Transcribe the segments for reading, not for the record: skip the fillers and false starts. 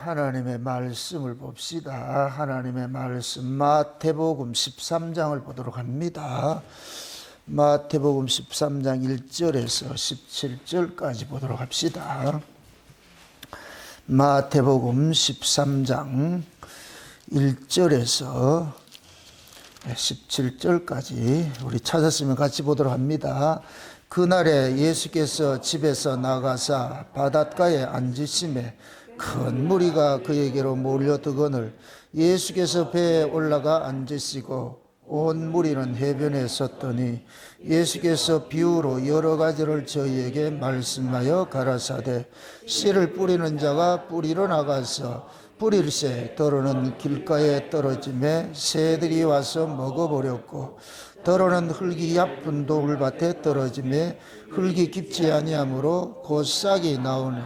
하나님의 말씀을 봅시다. 하나님의 말씀 마태복음 13장을 보도록 합니다. 마태복음 13장 1절에서 17절까지 보도록 합시다. 마태복음 13장 1절에서 17절까지 우리 찾았으면 같이 보도록 합니다. 그날에 예수께서 집에서 나가사 바닷가에 앉으심에 큰 무리가 그에게로 몰려드거늘 예수께서 배에 올라가 앉으시고 온 무리는 해변에 섰더니 예수께서 비유로 여러 가지를 저희에게 말씀하여 가라사대 씨를 뿌리는 자가 뿌리러 나가서 뿌릴새 더러는 길가에 떨어짐에 새들이 와서 먹어버렸고 더러는 흙이 얕은 돌밭에 떨어짐에 흙이 깊지 아니하므로 곧 싹이 나오니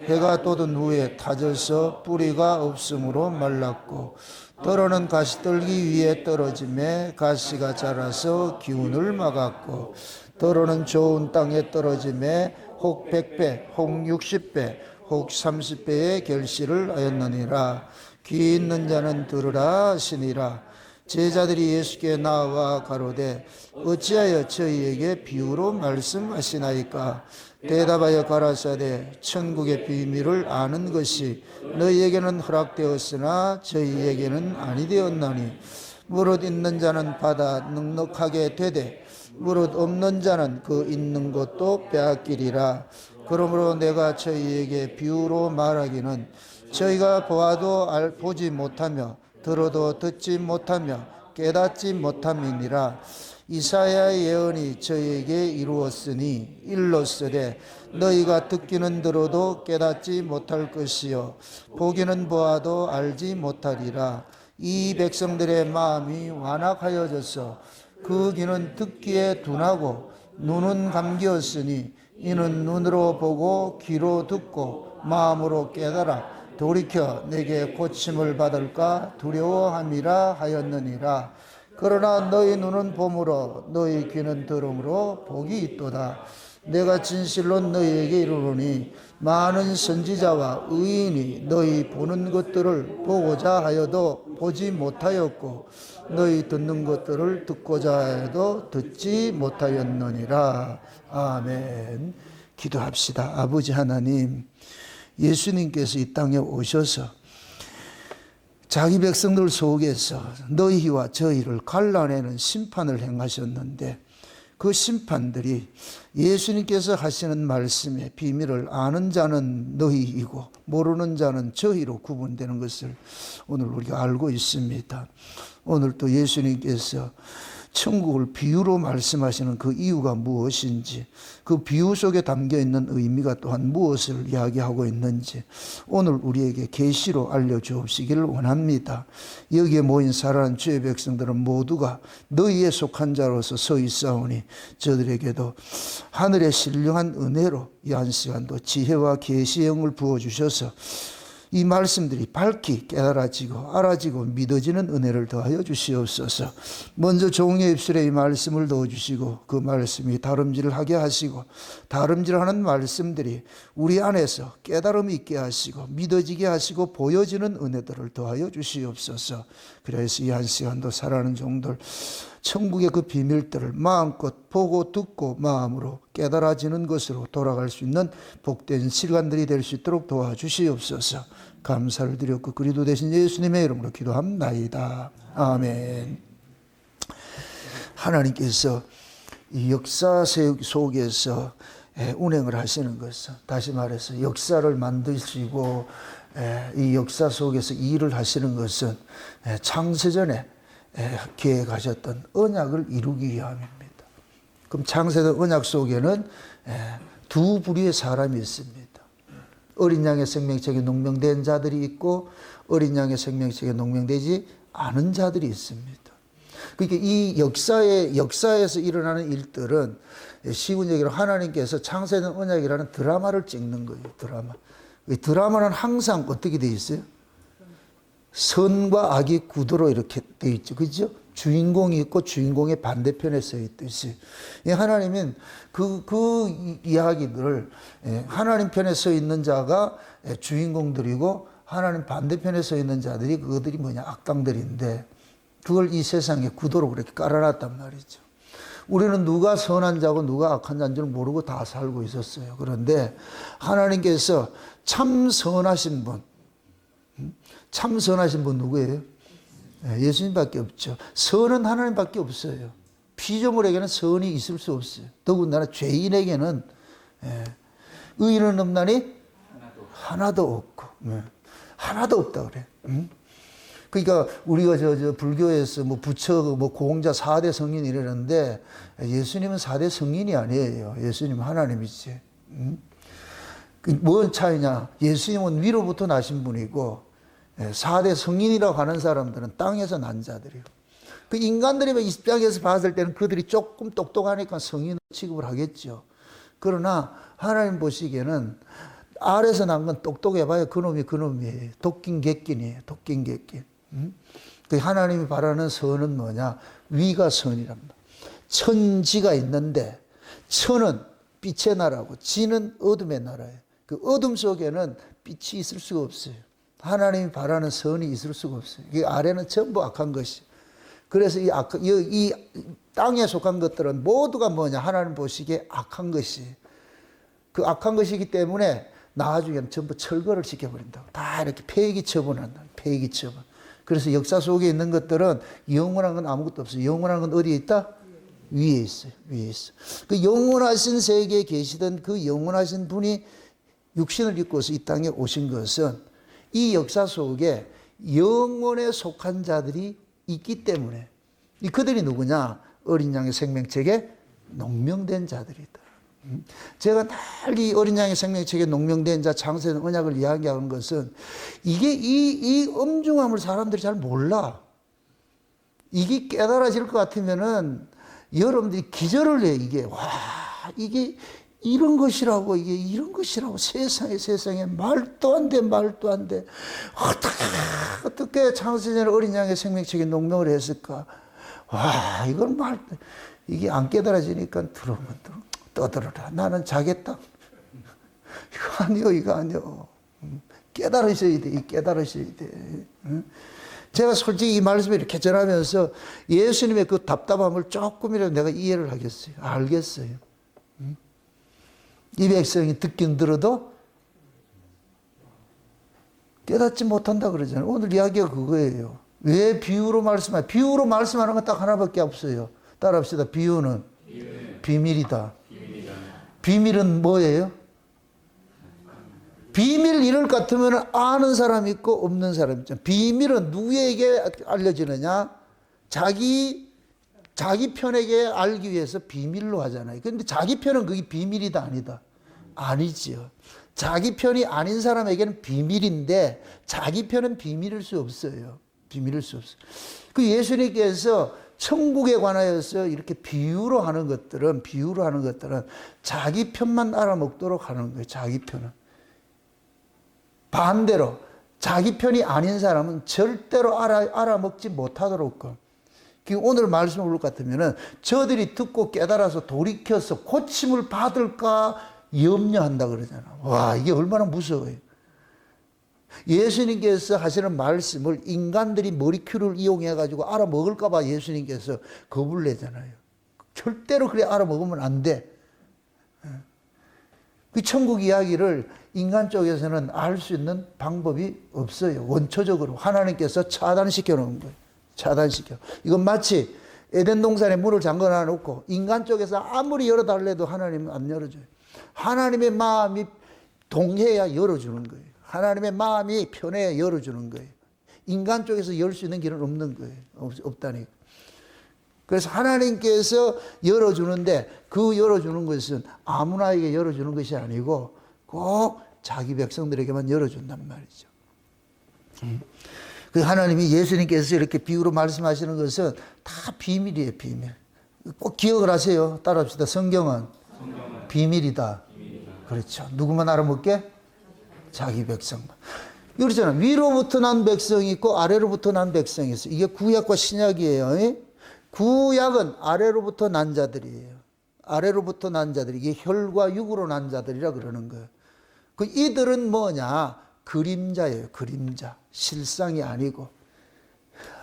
해가 돋은 후에 타져서 뿌리가 없으므로 말랐고 더러는 가시떨기 위에 떨어짐에 가시가 자라서 기운을 막았고 더러는 좋은 땅에 떨어짐에 혹 100배 혹 60배 혹 30배의 결실을 하였느니라. 귀 있는 자는 들으라 하시니라. 제자들이 예수께 나와 가로되 어찌하여 저희에게 비유로 말씀하시나이까. 대답하여 가라사대 천국의 비밀을 아는 것이 너희에게는 허락되었으나 저희에게는 아니 되었나니 무릇 있는 자는 받아 넉넉하게 되되 무릇 없는 자는 그 있는 것도 빼앗기리라. 그러므로 내가 저희에게 비유로 말하기는 저희가 보아도 보지 못하며 들어도 듣지 못하며 깨닫지 못함이니라. 이사야의 예언이 저희에게 이루었으니 일렀으되 너희가 듣기는 들어도 깨닫지 못할 것이요 보기는 보아도 알지 못하리라. 이 백성들의 마음이 완악하여져서 그 귀는 듣기에 둔하고 눈은 감기었으니 이는 눈으로 보고 귀로 듣고 마음으로 깨달아 돌이켜 내게 고침을 받을까 두려워함이라 하였느니라. 그러나 너희 눈은 봄으로 너희 귀는 들음으로 복이 있도다. 내가 진실로 너희에게 이르노니 많은 선지자와 의인이 너희 보는 것들을 보고자 하여도 보지 못하였고 너희 듣는 것들을 듣고자 하여도 듣지 못하였느니라. 아멘. 기도합시다. 아버지 하나님, 예수님께서 이 땅에 오셔서 자기 백성들 속에서 너희와 저희를 갈라내는 심판을 행하셨는데 그 심판들이 예수님께서 하시는 말씀의 비밀을 아는 자는 너희이고 모르는 자는 저희로 구분되는 것을 오늘 우리가 알고 있습니다. 오늘 또 예수님께서 천국을 비유로 말씀하시는 그 이유가 무엇인지, 그 비유 속에 담겨있는 의미가 또한 무엇을 이야기하고 있는지 오늘 우리에게 계시로 알려주시기를 원합니다. 여기에 모인 사랑하는 주의 백성들은 모두가 너희에 속한 자로서 서 있사오니 저들에게도 하늘의 신령한 은혜로 이 한 시간도 지혜와 계시의 영을 부어주셔서 이 말씀들이 밝히 깨달아지고 알아지고 믿어지는 은혜를 더하여 주시옵소서. 먼저 종의 입술에 이 말씀을 넣어주시고 그 말씀이 다름질을 하게 하시고 다름질하는 말씀들이 우리 안에서 깨달음이 있게 하시고 믿어지게 하시고 보여지는 은혜들을 더하여 주시옵소서. 그래서 이 한 시간도 살아가는 종들 천국의 그 비밀들을 마음껏 보고 듣고 마음으로 깨달아지는 것으로 돌아갈 수 있는 복된 시간들이 될 수 있도록 도와주시옵소서. 감사를 드렸고 그리도 되신 예수님의 이름으로 기도합나이다. 아멘. 하나님께서 이 역사 속에서 운행을 하시는 것은, 다시 말해서 역사를 만드시고 이 역사 속에서 일을 하시는 것은 창세전에 계획하셨던 언약을 이루기 위함입니다. 그럼 창세전 언약 속에는 두 부류의 사람이 있습니다. 어린 양의 생명책에 농명된 자들이 있고 어린 양의 생명책에 농명되지 않은 자들이 있습니다. 그러니까 이 역사에서 일어나는 일들은 쉬운 얘기로 하나님께서 창세전 언약이라는 드라마를 찍는 거예요. 드라마. 드라마는 항상 어떻게 되어 있어요? 선과 악이 구도로 이렇게 되어 있죠. 그죠? 주인공이 있고 주인공의 반대편에 서 있듯이 하나님은 그 이야기들을 하나님 편에 서 있는 자가 주인공들이고 하나님 반대편에 서 있는 자들이 그들이 뭐냐? 악당들인데 그걸 이 세상에 구도로 그렇게 깔아놨단 말이죠. 우리는 누가 선한 자고 누가 악한 자인 줄 모르고 다 살고 있었어요. 그런데 하나님께서 참 선하신 분, 참 선하신 분 누구예요? 예수님밖에 없죠. 선은 하나님밖에 없어요. 피조물에게는 선이 있을 수 없어요. 더군다나 죄인에게는 의인은 없나니 하나도 없고 하나도 없다 그래. 그러니까 우리가 저 불교에서 뭐 부처 뭐 고공자 4대 성인 이러는데 예수님은 4대 성인이 아니에요. 예수님은 하나님이지. 뭔 차이냐? 예수님은 위로부터 나신 분이고 4대 성인이라고 하는 사람들은 땅에서 난 자들이에요. 그 인간들이 입장에서 봤을 때는 그들이 조금 똑똑하니까 성인 취급을 하겠죠. 그러나 하나님 보시기에는 아래서 난 건 똑똑해봐야 그놈이 그놈이에요. 도끼인 객긴이에요. 도끼인 객긴. 그 하나님이 바라는 선은 뭐냐? 위가 선이랍니다. 천지가 있는데 천은 빛의 나라고 지는 어둠의 나라예요. 그 어둠 속에는 빛이 있을 수가 없어요. 하나님이 바라는 선이 있을 수가 없어요. 이 아래는 전부 악한 것이. 그래서 이 땅에 속한 것들은 모두가 뭐냐? 하나님 보시기에 악한 것이. 그 악한 것이기 때문에 나중에는 전부 철거를 시켜버린다고. 다 이렇게 폐기 처분한다. 폐기 처분. 그래서 역사 속에 있는 것들은 영원한 건 아무것도 없어요. 영원한 건 어디에 있다? 위에 있어요. 위에 있어. 그 영원하신 세계에 계시던 그 영원하신 분이 육신을 입고서 이 땅에 오신 것은 이 역사 속에 영원에 속한 자들이 있기 때문에 그들이 누구냐? 어린 양의 생명책에 농명된 자들이다. 제가 늘 이 어린 양의 생명책에 농명된 자 창세된 언약을 이야기하는 것은 이게 이 엄중함을 사람들이 잘 몰라. 이게 깨달아질 것 같으면은 여러분들이 기절을 해. 이게 와 이게 이런 것이라고 이게 이런 것이라고 세상에 말도 안 돼. 어떻게 창세전 어린 양의 생명책에 농명을 했을까? 와 이건 이게 안 깨달아지니까 들어오면 떠들어라. 나는 자겠다. 이거 아니요. 깨달으셔야 돼. 깨달으셔야 돼. 제가 솔직히 이 말씀을 이렇게 전하면서 예수님의 그 답답함을 조금이라도 내가 이해를 하겠어요. 알겠어요. 이 백성이 듣긴 들어도 깨닫지 못한다 그러잖아요. 오늘 이야기가 그거예요. 왜 비유로 말씀하냐? 비유로 말씀하는 건 딱 하나밖에 없어요. 따라합시다. 비유는 비밀이다. 비밀은 뭐예요? 비밀 이럴 것 같으면 아는 사람 있고 없는 사람 있잖아요. 비밀은 누구에게 알려지느냐? 자기 편에게 알기 위해서 비밀로 하잖아요. 그런데 자기 편은 그게 비밀이다 아니다? 아니지요. 자기 편이 아닌 사람에게는 비밀인데 자기 편은 비밀일 수 없어요. 비밀일 수 없어요. 그 예수님께서 천국에 관하여서 이렇게 비유로 하는 것들은 자기 편만 알아먹도록 하는 거예요. 자기 편은. 반대로 자기 편이 아닌 사람은 절대로 알아먹지 못하도록. 오늘 말씀을 볼 것 같으면 저들이 듣고 깨달아서 돌이켜서 고침을 받을까 염려한다 그러잖아. 와 이게 얼마나 무서워요. 예수님께서 하시는 말씀을 인간들이 머리큐를 이용해 가지고 알아먹을까 봐 예수님께서 겁을 내잖아요. 절대로 그래 알아먹으면 안 돼. 그 천국 이야기를 인간 쪽에서는 알 수 있는 방법이 없어요. 원초적으로 하나님께서 차단시켜 놓은 거예요. 차단시켜. 이건 마치 에덴 동산에 문을 잠궈 놓고 인간 쪽에서 아무리 열어달래도 하나님은 안 열어줘요. 하나님의 마음이 동해야 열어주는 거예요. 하나님의 마음이 편해야 열어주는 거예요. 인간 쪽에서 열 수 있는 길은 없는 거예요. 없다니까. 그래서 하나님께서 열어주는데 그 열어주는 것은 아무나에게 열어주는 것이 아니고 꼭 자기 백성들에게만 열어준단 말이죠. 그 하나님이 예수님께서 이렇게 비유로 말씀하시는 것은 다 비밀이에요. 비밀. 꼭 기억을 하세요. 따라합시다. 성경은 비밀이다. 그렇죠. 누구만 알아먹게? 자기 백성만. 그렇잖아요. 위로부터 난 백성이 있고 아래로부터 난 백성이 있어요. 이게 구약과 신약이에요. 구약은 아래로부터 난 자들이에요. 아래로부터 난 자들. 이게 혈과 육으로 난 자들이라 그러는 거예요. 그 이들은 뭐냐? 그림자예요. 그림자. 실상이 아니고.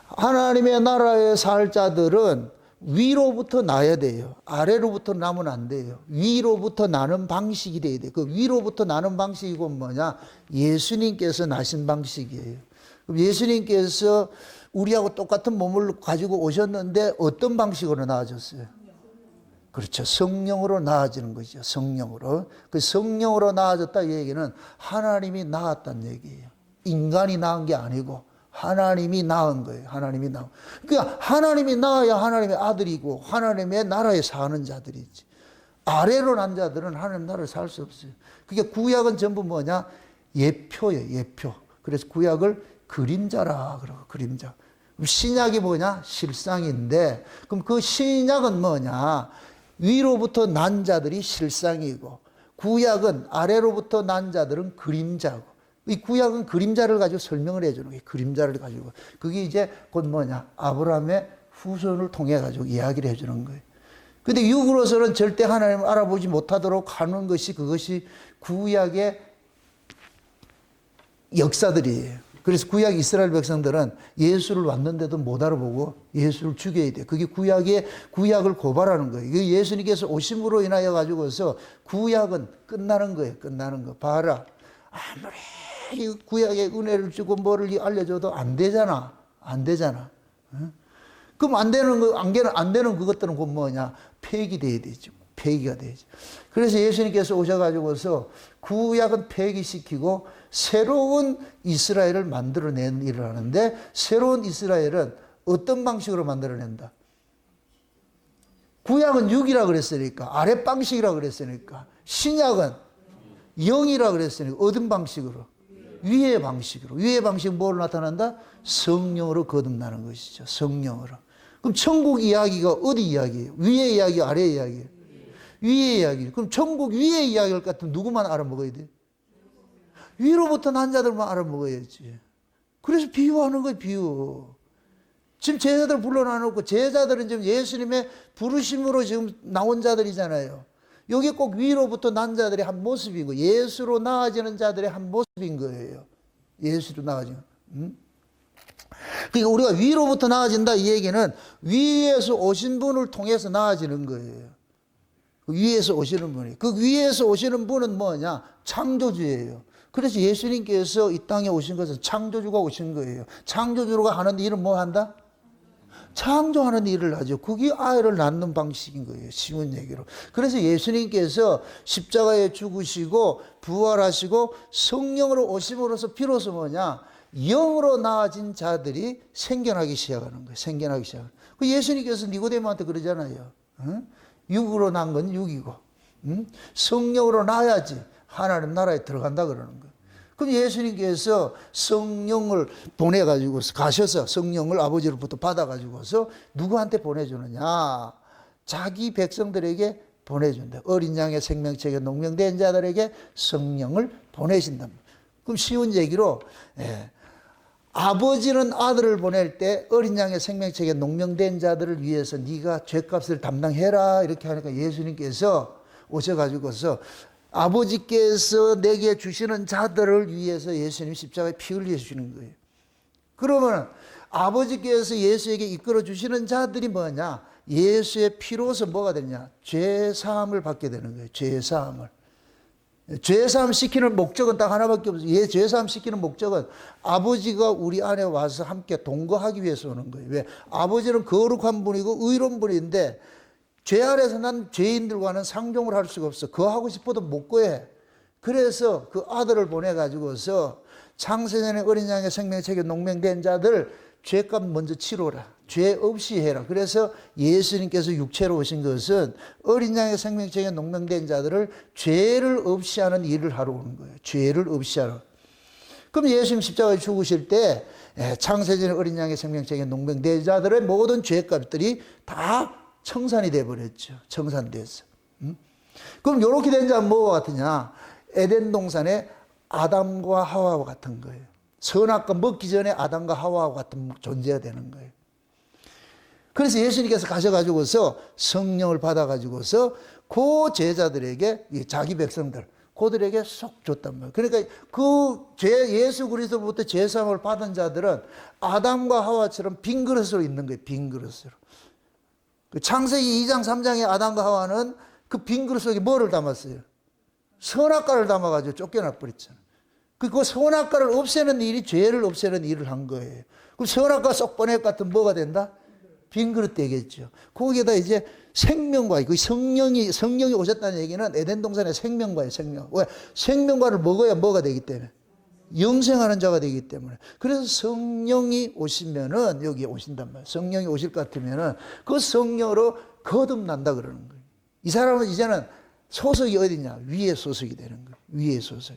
하나님의 나라에 살 자들은 위로부터 나야 돼요. 아래로부터 나면 안 돼요. 위로부터 나는 방식이 돼야 돼요. 그 위로부터 나는 방식이고 뭐냐? 예수님께서 나신 방식이에요. 그럼 예수님께서 우리하고 똑같은 몸을 가지고 오셨는데 어떤 방식으로 나아졌어요? 그렇죠. 성령으로 나아지는 거죠. 성령으로. 그 성령으로 나아졌다 이 얘기는 하나님이 나았다는 얘기예요. 인간이 낳은 게 아니고 하나님이 낳은 거예요. 하나님이 낳은. 그러니까 하나님이 낳아야 하나님의 아들이고 하나님의 나라에 사는 자들이지. 아래로 난 자들은 하나님 나라를 살 수 없어요. 그게 구약은 전부 뭐냐? 예표예요. 예표. 그래서 구약을 그림자라 그러고 그림자. 신약이 뭐냐? 실상인데 그럼 그 신약은 뭐냐? 위로부터 난 자들이 실상이고 구약은 아래로부터 난 자들은 그림자고 이 구약은 그림자를 가지고 설명을 해주는 거예요. 그림자를 가지고. 그게 이제 곧 뭐냐? 아브라함의 후손을 통해 가지고 이야기를 해주는 거예요. 근데 육으로서는 절대 하나님을 알아보지 못하도록 하는 것이 그것이 구약의 역사들이에요. 그래서 구약 이스라엘 백성들은 예수를 왔는데도 못 알아보고 예수를 죽여야 돼요. 그게 구약을 고발하는 거예요. 이게 예수님께서 오심으로 인하여 가지고서 구약은 끝나는 거예요. 끝나는 거. 봐라. 아무리 구약의 은혜를 주고 뭐를 알려줘도 안 되잖아. 안 되잖아. 그럼 안 되는 그것들은 곧 뭐냐? 폐기돼야 되죠. 폐기가 되죠. 그래서 예수님께서 오셔가지고서 구약은 폐기시키고 새로운 이스라엘을 만들어낸 일을 하는데 새로운 이스라엘은 어떤 방식으로 만들어낸다? 구약은 육이라 그랬으니까 아랫방식이라 그랬으니까 신약은 영이라 그랬으니까 어떤 방식으로? 위의 방식으로. 위의 방식은 뭘 나타난다? 성령으로 거듭나는 것이죠. 성령으로. 그럼 천국 이야기가 어디 이야기예요? 위의 이야기, 아래의 이야기예요? 위의 이야기. 그럼 천국 위의 이야기를 같으면 누구만 알아먹어야 돼? 위로부터 난 자들만 알아먹어야지. 그래서 비유하는 거예요, 비유. 지금 제자들 불러놔놓고 제자들은 지금 예수님의 부르심으로 지금 나온 자들이잖아요. 이게 꼭 위로부터 난 자들의 한 모습인 거예요. 예수로 나아지는 자들의 한 모습인 거예요. 예수로 나아지는. 그러니까 우리가 위로부터 나아진다 이 얘기는 위에서 오신 분을 통해서 나아지는 거예요. 위에서 오시는 분이. 그 위에서 오시는 분은 뭐냐? 창조주예요. 그래서 예수님께서 이 땅에 오신 것은 창조주가 오신 거예요. 창조주가 하는 일은 뭐 한다? 창조하는 일을 하죠. 그게 아이를 낳는 방식인 거예요. 쉬운 얘기로. 그래서 예수님께서 십자가에 죽으시고 부활하시고 성령으로 오심으로써 비로소 뭐냐? 영으로 나아진 자들이 생겨나기 시작하는 거예요. 생겨나기 시작하는 거예요. 예수님께서 니고데모한테 그러잖아요. 육으로 난 건 육이고 성령으로 나야지 하나님 나라에 들어간다 그러는 거예요. 그럼 예수님께서 성령을 보내가지고 가셔서 성령을 아버지로부터 받아가지고서 누구한테 보내주느냐? 자기 백성들에게 보내준다. 어린 양의 생명책에 농명된 자들에게 성령을 보내신다. 그럼 쉬운 얘기로 아버지는 아들을 보낼 때 어린 양의 생명책에 농명된 자들을 위해서 네가 죄값을 담당해라 이렇게 하니까 예수님께서 오셔가지고서 아버지께서 내게 주시는 자들을 위해서 예수님 십자가에 피 흘려 주시는 거예요. 그러면 아버지께서 예수에게 이끌어 주시는 자들이 뭐냐? 예수의 피로서 뭐가 되냐? 죄사함을 받게 되는 거예요. 죄사함을. 죄사함 시키는 목적은 딱 하나밖에 없어요. 죄사함 시키는 목적은 아버지가 우리 안에 와서 함께 동거하기 위해서 오는 거예요. 왜? 아버지는 거룩한 분이고 의로운 분인데 죄 아래서 난 죄인들과는 상종을 할 수가 없어. 거하고 싶어도 못 거해. 그래서 그 아들을 보내가지고서 창세전에 어린 양의 생명책에 농명된 자들 죄값 먼저 치러라. 죄 없이 해라. 그래서 예수님께서 육체로 오신 것은 어린 양의 생명책에 농명된 자들을 죄를 없이 하는 일을 하러 오는 거예요. 죄를 없이 하러. 그럼 예수님 십자가에 죽으실 때 창세전에 어린 양의 생명책에 농명된 자들의 모든 죄값들이 다 청산이 돼버렸죠. 청산돼서. 그럼 이렇게 된 자는 뭐와 같으냐? 에덴 동산의 아담과 하와와 같은 거예요. 선악과 먹기 전에 아담과 하와와 같은 존재가 되는 거예요. 그래서 예수님께서 가셔가지고서 성령을 받아가지고서 그 제자들에게 자기 백성들, 그들에게 쏙 줬단 말이에요. 그러니까 예수 그리스도로부터 죄사함을 받은 자들은 아담과 하와처럼 빈 그릇으로 있는 거예요. 빈 그릇으로. 창세기 2장 3장의 아담과 하와는 그 빈 그릇 속에 뭐를 담았어요? 선악과를 담아가지고 쫓겨나 버렸잖아요. 그 선악과를 없애는 일이 죄를 없애는 일을 한 거예요. 그럼 선악과 쏙 꺼낼 것 같으면 뭐가 된다? 빈 그릇 되겠죠. 거기에다 이제 생명과, 그 성령이 오셨다는 얘기는 에덴 동산의 생명과예요, 생명. 왜? 생명과를 먹어야 뭐가 되기 때문에. 영생하는 자가 되기 때문에. 그래서 성령이 오시면은, 여기에 오신단 말이에요. 성령이 오실 것 같으면은 그 성령으로 거듭난다 그러는 거예요. 이 사람은 이제는 소속이 어디냐? 위에 소속이 되는 거예요. 위에 소속.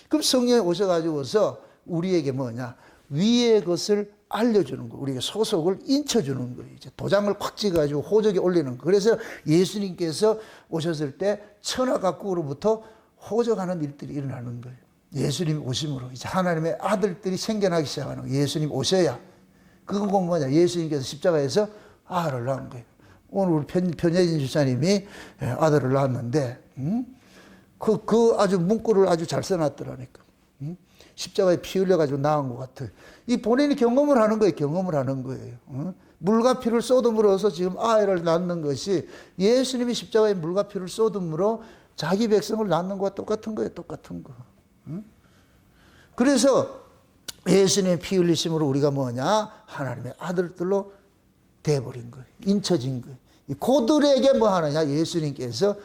그럼 성령이 오셔가지고서 우리에게 뭐냐? 위의 것을 알려주는 거, 우리에게 소속을 인쳐주는 거예요. 이제 도장을 콱 찍어가지고 호적에 올리는 거. 그래서 예수님께서 오셨을 때 천하 각국으로부터 호적하는 일들이 일어나는 거예요. 예수님 오심으로 이제 하나님의 아들들이 생겨나기 시작하는 거예요. 예수님 오셔야. 그건 뭐냐? 예수님께서 십자가에서 아들을 낳은 거예요. 오늘 우리 변혜진 집사님이 아들을 낳았는데, 그 아주 문구를 아주 잘 써놨더라니까. 십자가에 피 흘려가지고 낳은 것 같아. 이 본인이 경험을 하는 거예요. 경험을 하는 거예요. 물과 피를 쏟음으로써 지금 아이를 낳는 것이 예수님이 십자가에 물과 피를 쏟음으로 자기 백성을 낳는 것과 똑같은 거예요. 똑같은 거. 그래서 예수님의 피 흘리심으로 우리가 뭐냐? 하나님의 아들들로 돼버린 거예요. 인쳐진 거예요. 그들에게 뭐 하느냐? 예수님께서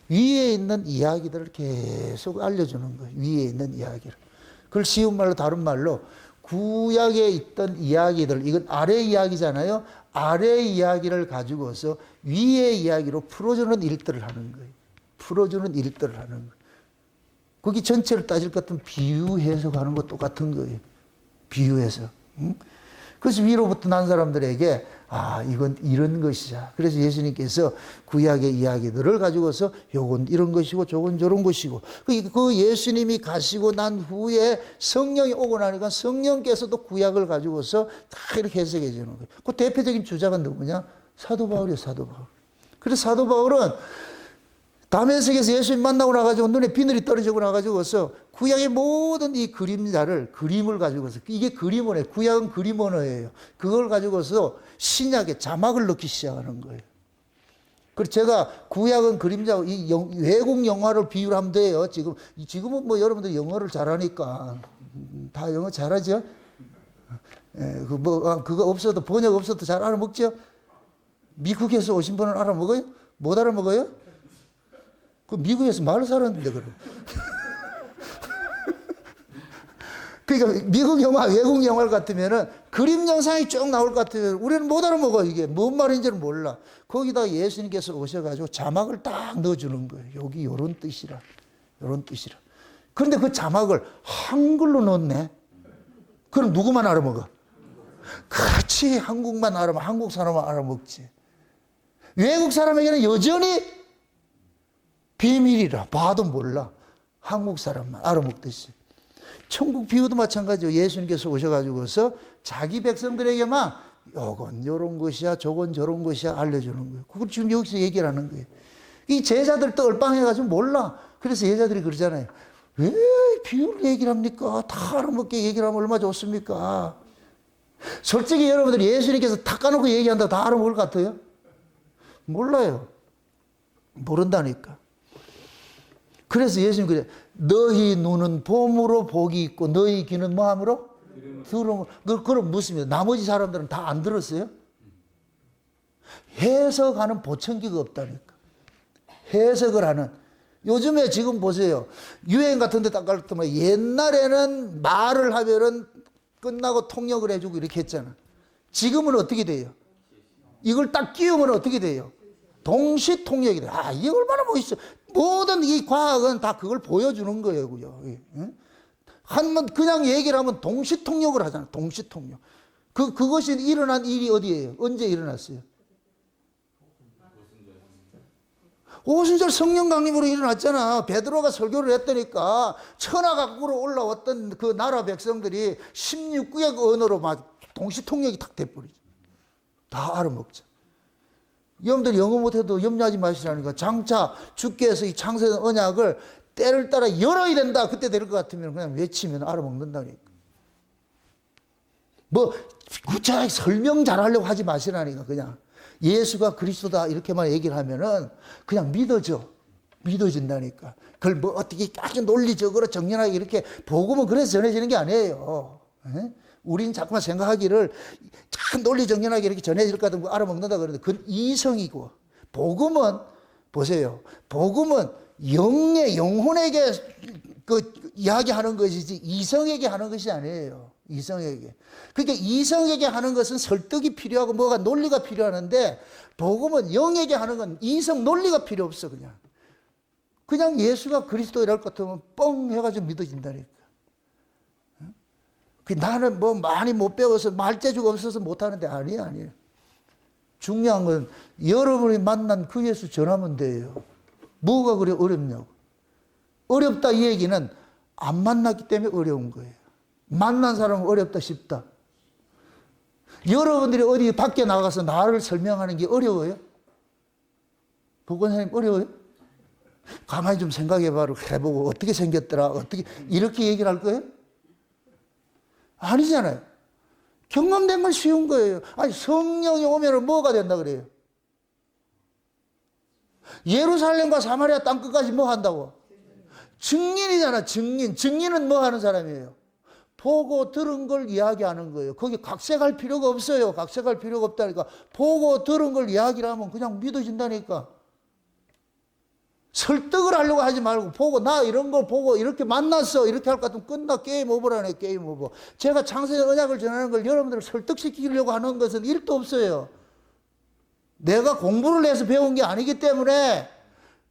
위에 있는 이야기들을 계속 알려주는 거예요. 위에 있는 이야기를. 그걸 쉬운 말로, 다른 말로 구약에 있던 이야기들, 이건 아래 이야기잖아요. 아래 이야기를 가지고서 위의 이야기로 풀어주는 일들을 하는 거예요. 풀어주는 일들을 하는 거예요. 거기 전체를 따질 것 같으면 비유 해석하는 것 똑같은 거예요. 비유 해석. 그래서 위로부터 난 사람들에게 이건 이런 것이자. 그래서 예수님께서 구약의 이야기들을 가지고서 요건 이런 것이고 저건 저런 것이고, 그 예수님이 가시고 난 후에 성령이 오고 나니까 성령께서도 구약을 가지고서 다 이렇게 해석해 주는 거예요. 그 대표적인 주자가 누구냐? 사도 바울이에요. 사도 바울. 그래서 사도 바울은 다메섹에서 예수님 만나고 나가지고 눈에 비늘이 떨어지고 나가지고서 구약의 모든 이 그림을 가지고서, 이게 그림 언어예요. 구약은 그림 언어예요. 그걸 가지고서 신약에 자막을 넣기 시작하는 거예요. 그래서 제가 구약은 그림자고 이 외국 영화를 비유를 하면 돼요. 지금은 뭐 여러분들 영어를 잘하니까 다 영어 잘하죠. 그거 없어도, 번역 없어도 잘 알아먹죠. 미국에서 오신 분은 알아먹어요? 못 알아먹어요? 그 미국에서 말을 살았는데 그럼. 그러니까 미국 영화, 외국 영화 같으면은 그림 영상이 쭉 나올 것 같으면 우리는 못 알아먹어. 이게 뭔 말인지는 몰라. 거기다 예수님께서 오셔가지고 자막을 딱 넣어주는 거예요. 여기 요런 뜻이라, 요런 뜻이라. 그런데 그 자막을 한글로 넣었네. 그럼 누구만 알아먹어? 그렇지, 한국만 알아먹어. 한국 사람만 알아먹지. 외국 사람에게는 여전히 비밀이라 봐도 몰라. 한국 사람만 알아먹듯이. 천국 비유도 마찬가지예요. 예수님께서 오셔가지고서 자기 백성들에게만 요건 요런 것이야, 저건 저런 것이야 알려주는 거예요. 그걸 지금 여기서 얘기를 하는 거예요. 이 제자들도 얼빵해가지고 몰라. 그래서 제자들이 그러잖아요. 왜 비유를 얘기를 합니까? 다 알아먹게 얘기를 하면 얼마나 좋습니까? 솔직히 여러분들 예수님께서 다 까놓고 얘기한다고 다 알아먹을 것 같아요? 몰라요. 모른다니까. 그래서 예수님 그래, 너희 눈은 봄으로 복이 있고 너희 귀는 뭐함으로? 들음으로. 그럼 묻습니다. 나머지 사람들은 다 안 들었어요? 해석하는 보청기가 없다니까. 해석을 하는. 요즘에 지금 보세요. 유행 같은 데 딱 갈때면 옛날에는 말을 하면은 끝나고 통역을 해주고 이렇게 했잖아. 지금은 어떻게 돼요? 이걸 딱 끼우면 어떻게 돼요? 동시 통역이 돼. 이게 얼마나 멋있어. 모든 이 과학은 다 그걸 보여주는 거예요. 그냥 얘기를 하면 동시 통역을 하잖아. 동시 통역. 그것이 일어난 일이 어디예요? 언제 일어났어요? 오순절 성령 강림으로 일어났잖아. 베드로가 설교를 했다니까 천하각국으로 올라왔던 그 나라 백성들이 16구역 언어로 막 동시 통역이 탁 돼버리죠. 다 알아먹죠. 여러분들 영어 못해도 염려하지 마시라니까. 장차 주께서 이 창세된 언약을 때를 따라 열어야 된다. 그때 될 것 같으면 그냥 외치면 알아먹는다니까. 뭐 구체하게 설명 잘하려고 하지 마시라니까. 그냥 예수가 그리스도다 이렇게만 얘기를 하면은 그냥 믿어진다니까. 그걸 뭐 어떻게 아주 논리적으로 정연하게 이렇게 복음은 그래서 전해지는 게 아니에요. 에? 우린 자꾸만 생각하기를 참 논리 정연하게 이렇게 전해질 것 같은 거 알아먹는다 그러는데 그건 이성이고, 복음은 보세요. 복음은 영혼에게 그 이야기하는 것이지 이성에게 하는 것이 아니에요. 이성에게. 그러니까 이성에게 하는 것은 설득이 필요하고 뭐가 논리가 필요하는데, 복음은 영에게 하는 건 이성 논리가 필요 없어. 그냥 예수가 그리스도이랄 것 같으면 뻥 해가지고 믿어진다니까. 나는 뭐 많이 못 배워서 말재주가 없어서 못하는데 아니에요. 중요한 건 여러분이 만난 그 예수 전하면 돼요. 뭐가 그래 어렵냐고. 어렵다 이 얘기는 안 만났기 때문에 어려운 거예요. 만난 사람은 어렵다 쉽다. 여러분들이 어디 밖에 나가서 나를 설명하는 게 어려워요? 보건사님 어려워요? 가만히 좀 생각해봐라. 해보고 어떻게 생겼더라. 어떻게 이렇게 얘기를 할 거예요? 아니잖아요. 경험된 건 쉬운 거예요. 아니 성령이 오면 뭐가 된다 그래요? 예루살렘과 사마리아 땅끝까지 뭐 한다고? 증인이잖아. 증인은 뭐 하는 사람이에요? 보고 들은 걸 이야기하는 거예요. 거기 각색할 필요가 없어요. 각색할 필요가 없다니까. 보고 들은 걸 이야기를 하면 그냥 믿어진다니까. 설득을 하려고 하지 말고 보고 나 이런 걸 보고 이렇게 만났어 이렇게 할 것 같으면 끝나. 게임 오버라네. 게임 오버. 제가 창세의 언약을 전하는 걸 여러분들을 설득시키려고 하는 것은 일도 없어요. 내가 공부를 해서 배운 게 아니기 때문에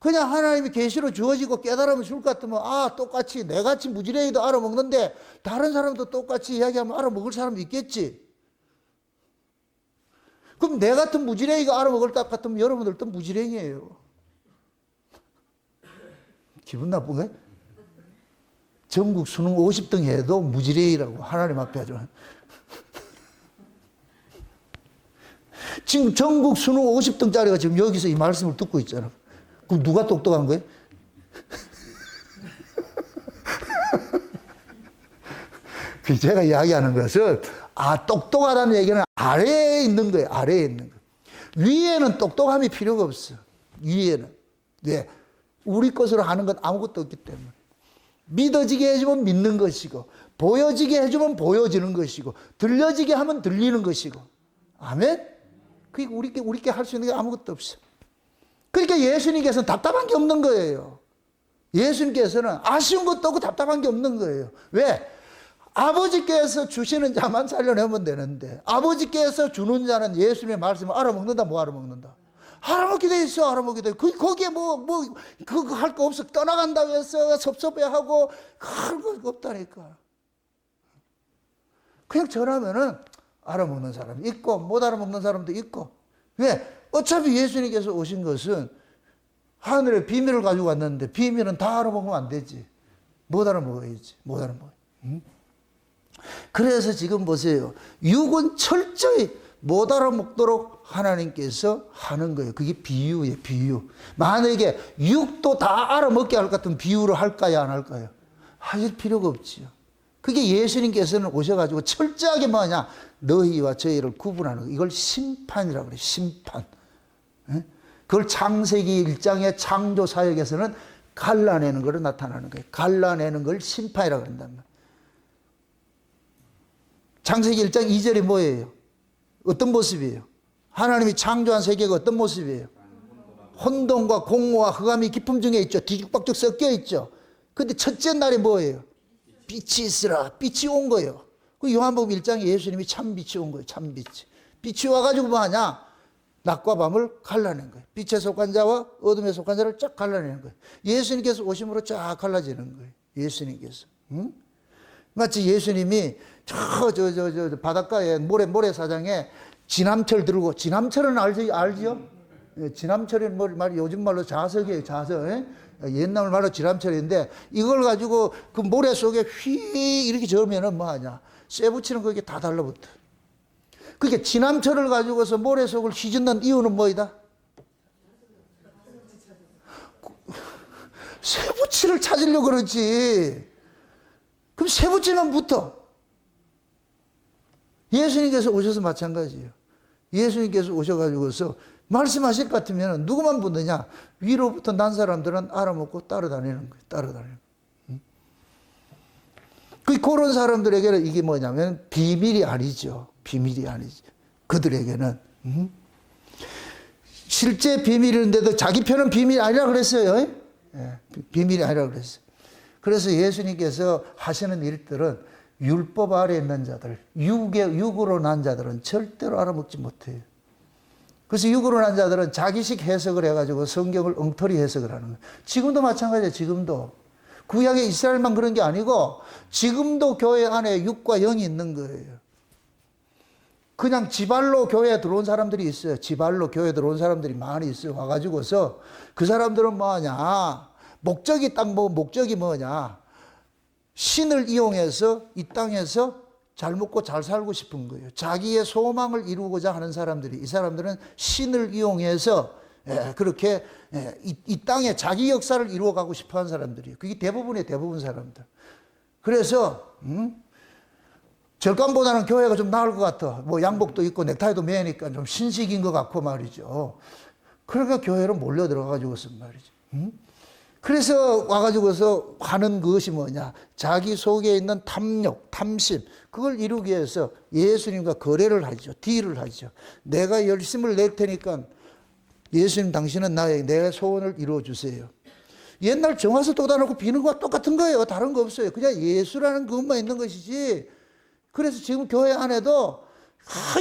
그냥 하나님이 계시로 주어지고 깨달음을 줄 것 같으면 똑같이 내같이 무지랭이도 알아먹는데 다른 사람도 똑같이 이야기하면 알아먹을 사람도 있겠지. 그럼 내 같은 무지랭이가 알아먹을 것 같으면 여러분들도 무지랭이에요. 기분 나쁜가요? 전국 수능 50등 해도 무지랭이라고 하나님 앞에 하죠. 지금 전국 수능 50등짜리가 지금 여기서 이 말씀을 듣고 있잖아. 그럼 누가 똑똑한 거예요? 제가 이야기하는 것은 똑똑하다는 얘기는 아래에 있는 거예요. 아래에 있는 거. 위에는 똑똑함이 필요가 없어. 위에는. 왜? 우리 것으로 하는 건 아무것도 없기 때문에. 믿어지게 해주면 믿는 것이고, 보여지게 해주면 보여지는 것이고, 들려지게 하면 들리는 것이고. 아멘? 그게 우리께 할 수 있는 게 아무것도 없어. 그러니까 예수님께서는 답답한 게 없는 거예요. 예수님께서는 아쉬운 것도 없고 답답한 게 없는 거예요. 왜? 아버지께서 주시는 자만 살려내면 되는데, 아버지께서 주는 자는 예수님의 말씀을 알아먹는다, 뭐 알아먹는다? 알아먹게 돼 있어, 알아먹게 돼. 거기에 그거 할 거 없어. 떠나간다고 해서 섭섭해하고, 할 거 없다니까. 그냥 전하면은 알아먹는 사람이 있고, 못 알아먹는 사람도 있고. 왜? 어차피 예수님께서 오신 것은 하늘의 비밀을 가지고 왔는데, 비밀은 다 알아먹으면 안 되지. 못 알아먹어야지. 못 알아먹어요. 응? 그래서 지금 보세요. 육은 철저히 못 알아먹도록 하나님께서 하는 거예요. 그게 비유예요, 비유. 만약에 육도 다 알아먹게 할 것 같은 비유를 할까요, 안 할까요? 하실 필요가 없지요. 그게 예수님께서는 오셔가지고 철저하게 뭐냐? 너희와 저희를 구분하는 거. 이걸 심판이라고 그래요, 심판. 그걸 창세기 1장의 창조 사역에서는 갈라내는 거로 나타나는 거예요. 갈라내는 걸 심판이라고 그런단 말이에요. 창세기 1장 2절이 뭐예요? 어떤 모습이에요? 하나님이 창조한 세계가 어떤 모습이에요? 혼돈과 공허와 흑암이 깊음 중에 있죠. 뒤죽박죽 섞여 있죠. 근데 첫째 날이 뭐예요? 빛이 있으라. 빛이 온 거예요. 그 요한복음 1장에 예수님이 참 빛이 온 거예요. 참 빛이. 빛이 와가지고 뭐 하냐? 낮과 밤을 갈라낸 거예요. 빛에 속한 자와 어둠에 속한 자를 쫙 갈라내는 거예요. 예수님께서 오심으로 쫙 갈라지는 거예요. 예수님께서. 응? 마치 예수님이 저 바닷가에 모래사장에 지남철 들고, 지남철은 알지요? 지남철은 요즘 말로 자석이에요, 자석. 옛날 말로 지남철인데, 이걸 가지고 그 모래 속에 휘 이렇게 저으면은 뭐 하냐? 쇠 붙이는 거기에 다 달라붙어. 그게 지남철을 가지고서 모래 속을 휘젓는 이유는 뭐이다? 쇠붙이를 찾으려고 그러지. 그럼 쇠붙이만 붙어. 예수님께서 오셔서 마찬가지예요. 예수님께서 오셔가지고서 말씀하실 것 같으면 누구만 붙느냐? 위로부터 난 사람들은 알아먹고 따라다니는 거예요. 따라다니는 거예요. 그런 사람들에게는 이게 뭐냐면 비밀이 아니죠. 비밀이 아니죠. 그들에게는. 실제 비밀인데도 자기 편은 비밀이 아니라 그랬어요. 예, 비밀이 아니라 그랬어요. 그래서 예수님께서 하시는 일들은 율법 아래에 있는 자들, 육으로 난 자들은 절대로 알아먹지 못해요. 그래서 육으로 난 자들은 자기식 해석을 해가지고 성경을 엉터리 해석을 하는 거예요. 지금도 마찬가지예요. 지금도. 구약의 이스라엘만 그런 게 아니고 지금도 교회 안에 육과 영이 있는 거예요. 그냥 지발로 교회에 들어온 사람들이 있어요. 지발로 교회에 들어온 사람들이 많이 있어요. 와가지고서 그 사람들은 뭐냐? 목적이 뭐냐? 신을 이용해서 이 땅에서 잘 먹고 잘 살고 싶은 거예요. 자기의 소망을 이루고자 하는 사람들이, 이 사람들은 신을 이용해서 그렇게 이 땅에 자기 역사를 이루어가고 싶어 하는 사람들이에요. 그게 대부분 사람들. 그래서 절간보다는 교회가 좀 나을 것 같아. 뭐 양복도 입고 넥타이도 매니까 좀 신식인 것 같고 말이죠. 그러니까 교회로 몰려 들어가가지고서 말이죠. 그래서 와가지고서 하는 것이 뭐냐? 자기 속에 있는 탐욕, 탐심, 그걸 이루기 위해서 예수님과 거래를 하죠. 딜을 하죠. 내가 열심을 낼 테니까 예수님 당신은 내 소원을 이루어 주세요. 옛날 정화서 쏟아놓고 비는 거와 똑같은 거예요. 다른 거 없어요. 그냥 예수라는 그것만 있는 것이지. 그래서 지금 교회 안에도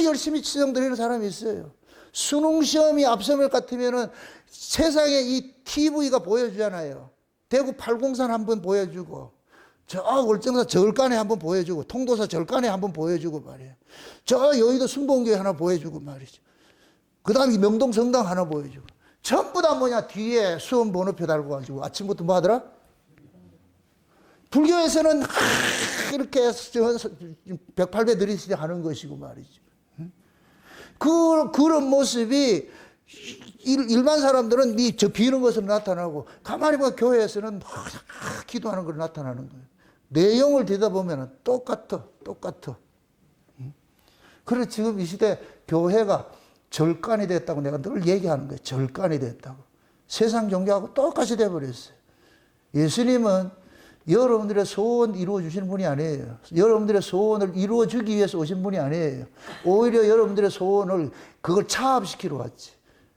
열심히 치정드리는 사람이 있어요. 수능 시험이 앞서면 같으면은 세상에 이 TV가 보여주잖아요. 대구 팔공산 한번 보여주고, 저 월정사 절간에 한번 보여주고, 통도사 절간에 한번 보여주고 말이에요. 저 여의도 순복음교회 하나 보여주고 말이죠. 그 다음에 명동 성당 하나 보여주고. 전부 다 뭐냐? 뒤에 수험 번호표 달고 가지고 아침부터 뭐 하더라? 불교에서는 이렇게 108배 들이시 하는 것이고 말이죠. 그런 모습이 일반 사람들은 저 비는 것으로 나타나고 가만히 보면 교회에서는 막 기도하는 걸로 나타나는 거예요. 내용을 들여다보면 똑같아. 그래서 지금 이 시대 교회가 절간이 됐다고 내가 늘 얘기하는 거예요. 절간이 됐다고. 세상 종교하고 똑같이 돼버렸어요. 예수님은 여러분들의 소원 이루어 주시는 분이 아니에요. 여러분들의 소원을 이루어 주기 위해서 오신 분이 아니에요. 오히려 여러분들의 소원을 그걸 차압시키러 왔지.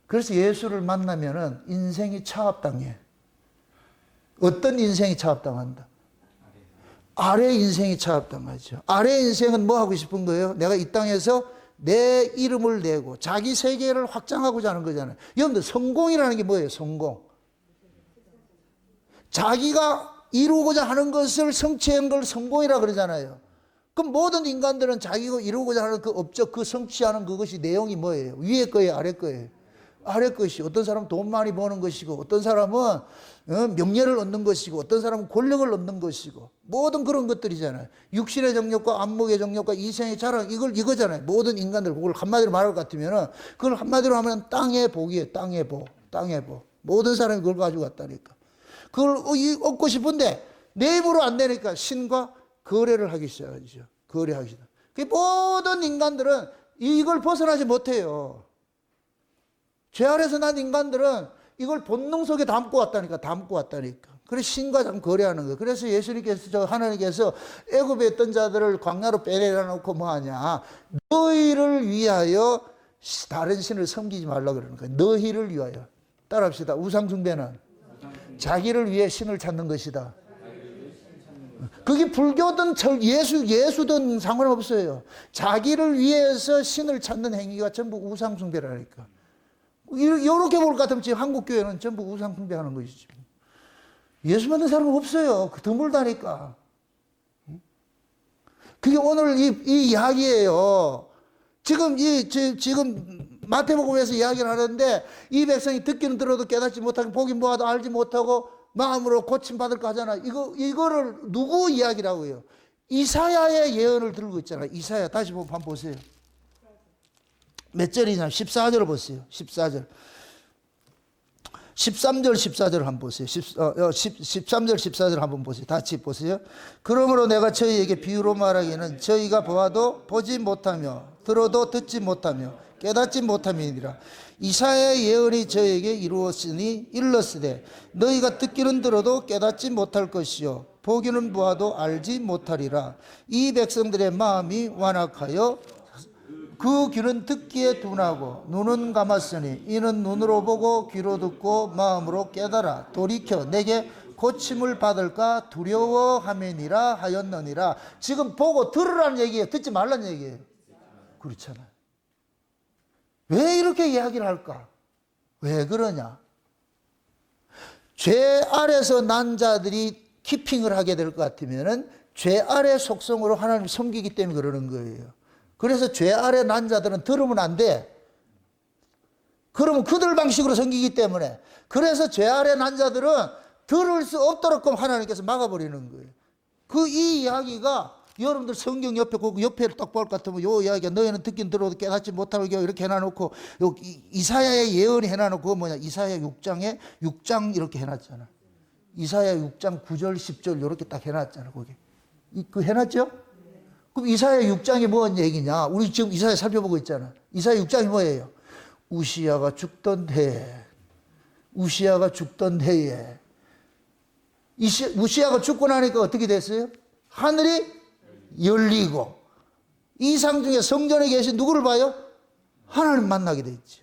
그래서 예수를 만나면은 인생이 차압당해. 어떤 인생이 차압당한다? 아래 인생이 차압당하죠. 아래 인생은 뭐 하고 싶은 거예요? 내가 이 땅에서 내 이름을 내고 자기 세계를 확장하고자 하는 거잖아요. 여러분들 성공이라는 게 뭐예요? 성공. 자기가 이루고자 하는 것을 성취한 걸 성공이라 그러잖아요. 그럼 모든 인간들은 자기가 이루고자 하는 그 업적, 그 성취하는 그것이 내용이 뭐예요? 위에 거예요? 아래 거예요? 아래 것이. 어떤 사람은 돈 많이 버는 것이고, 어떤 사람은 명예를 얻는 것이고, 어떤 사람은 권력을 얻는 것이고, 모든 그런 것들이잖아요. 육신의 정욕과 안목의 정욕과 이생의 자랑, 이거잖아요. 모든 인간들, 그걸 한마디로 말할 것 같으면은, 그걸 한마디로 하면 땅의 복이에요. 땅의 복. 모든 사람이 그걸 가지고 왔다니까. 그걸 얻고 싶은데 내 입으로 안 되니까 신과 거래를 하기 시작하죠. 거래하기 시작. 그 모든 인간들은 이걸 벗어나지 못해요. 죄 아래서 난 인간들은 이걸 본능 속에 담고 왔다니까. 그래서 신과 참 거래하는 거예요. 그래서 예수님께서 하나님께서 애굽에 있던 자들을 광야로 빼내려 놓고 뭐 하냐? 너희를 위하여 다른 신을 섬기지 말라 그러는 거예요. 너희를 위하여. 따라합시다. 우상 숭배는 자기를 위해 신을 찾는 것이다. 그게 불교든 예수든 상관없어요. 자기를 위해서 신을 찾는 행위가 전부 우상숭배라니까. 이렇게 볼 것 같으면 지금 한국교회는 전부 우상숭배하는 것이지. 예수 믿는 사람은 없어요. 드물다니까. 그게 오늘 이 이야기예요. 지금 마태복음에서 이야기를 하는데 이 백성이 듣기는 들어도 깨닫지 못하고 보긴 보아도 알지 못하고 마음으로 고침받을까 하잖아. 이거를 누구 이야기라고 해요? 이사야의 예언을 들고 있잖아요. 이사야 다시 한번 보세요. 몇 절이냐? 14절을 보세요. 14절. 13절 14절 한번 보세요. 13절 14절 한번 보세요. 같이 보세요. 그러므로 내가 저희에게 비유로 말하기는 저희가 보아도 보지 못하며 들어도 듣지 못하며 깨닫지 못함이니라. 이사야의 예언이 저에게 이루었으니 일렀으되 너희가 듣기는 들어도 깨닫지 못할 것이요 보기는 보아도 알지 못하리라. 이 백성들의 마음이 완악하여 그 귀는 듣기에 둔하고 눈은 감았으니 이는 눈으로 보고 귀로 듣고 마음으로 깨달아 돌이켜 내게 고침을 받을까 두려워함이니라 하였느니라. 지금 보고 들으라는 얘기예요. 듣지 말라는 얘기예요. 그렇잖아요. 왜 이렇게 이야기를 할까? 왜 그러냐? 죄 아래서 난 자들이 키핑을 하게 될 것 같으면은 죄 아래 속성으로 하나님 섬기기 때문에 그러는 거예요. 그래서 죄 아래 난 자들은 들으면 안 돼. 그러면 그들 방식으로 섬기기 때문에. 그래서 죄 아래 난 자들은 들을 수 없도록 하나님께서 막아버리는 거예요. 이 이야기가 여러분들 성경 옆에를 딱 볼 것 같으면 요 이야기가 너희는 듣긴 들어도 깨닫지 못하고 이렇게 해놔놓고 이사야의 예언이 해놔놓고 그거 뭐냐 이사야 6장에 6장 이렇게 해놨잖아. 이사야 6장 9절 10절 이렇게 딱 해놨잖아. 거기 그 해놨죠? 그럼 이사야 6장이 뭔 얘기냐? 우리 지금 이사야 살펴보고 있잖아. 이사야 6장이 뭐예요? 우시야가 죽던 해에 우시야가 죽고 나니까 어떻게 됐어요? 하늘이 열리고 이상 중에 성전에 계신 누구를 봐요? 하나님 만나게 돼 있죠.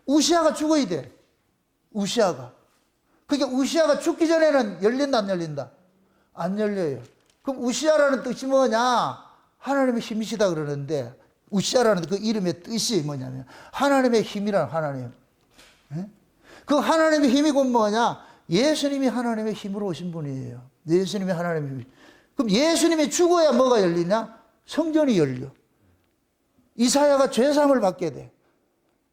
우시야가 죽어야 돼. 우시야가. 그러니까 우시야가 죽기 전에는 열린다 안 열린다? 안 열려요. 그럼 우시야라는 뜻이 뭐냐? 하나님의 힘이시다 그러는데 우시야라는 그 이름의 뜻이 뭐냐면 하나님의 힘이란 하나님. 그 하나님의 힘이 곧 뭐냐? 예수님이 하나님의 힘으로 오신 분이에요. 예수님이 하나님의 힘. 그럼 예수님이 죽어야 뭐가 열리냐? 성전이 열려. 이사야가 죄사함을 받게 돼.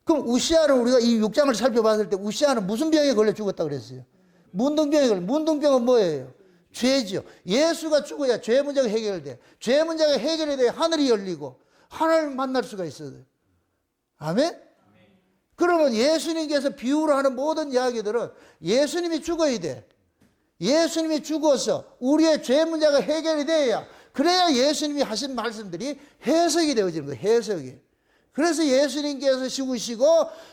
그럼 우시야는 우리가 이 6장을 살펴봤을 때 우시야는 무슨 병에 걸려 죽었다 그랬어요? 문둥병에 걸려. 문둥병은 뭐예요? 죄죠. 예수가 죽어야 죄 문제가 해결돼. 죄 문제가 해결이 돼야 하늘이 열리고 하나님을 만날 수가 있어요. 아멘? 그러면 예수님께서 비유로 하는 모든 이야기들은 예수님이 죽어야 돼. 예수님이 죽어서 우리의 죄 문제가 해결이 돼야 그래야 예수님이 하신 말씀들이 해석이 되어지는 거예요. 해석이. 그래서 예수님께서 죽으시고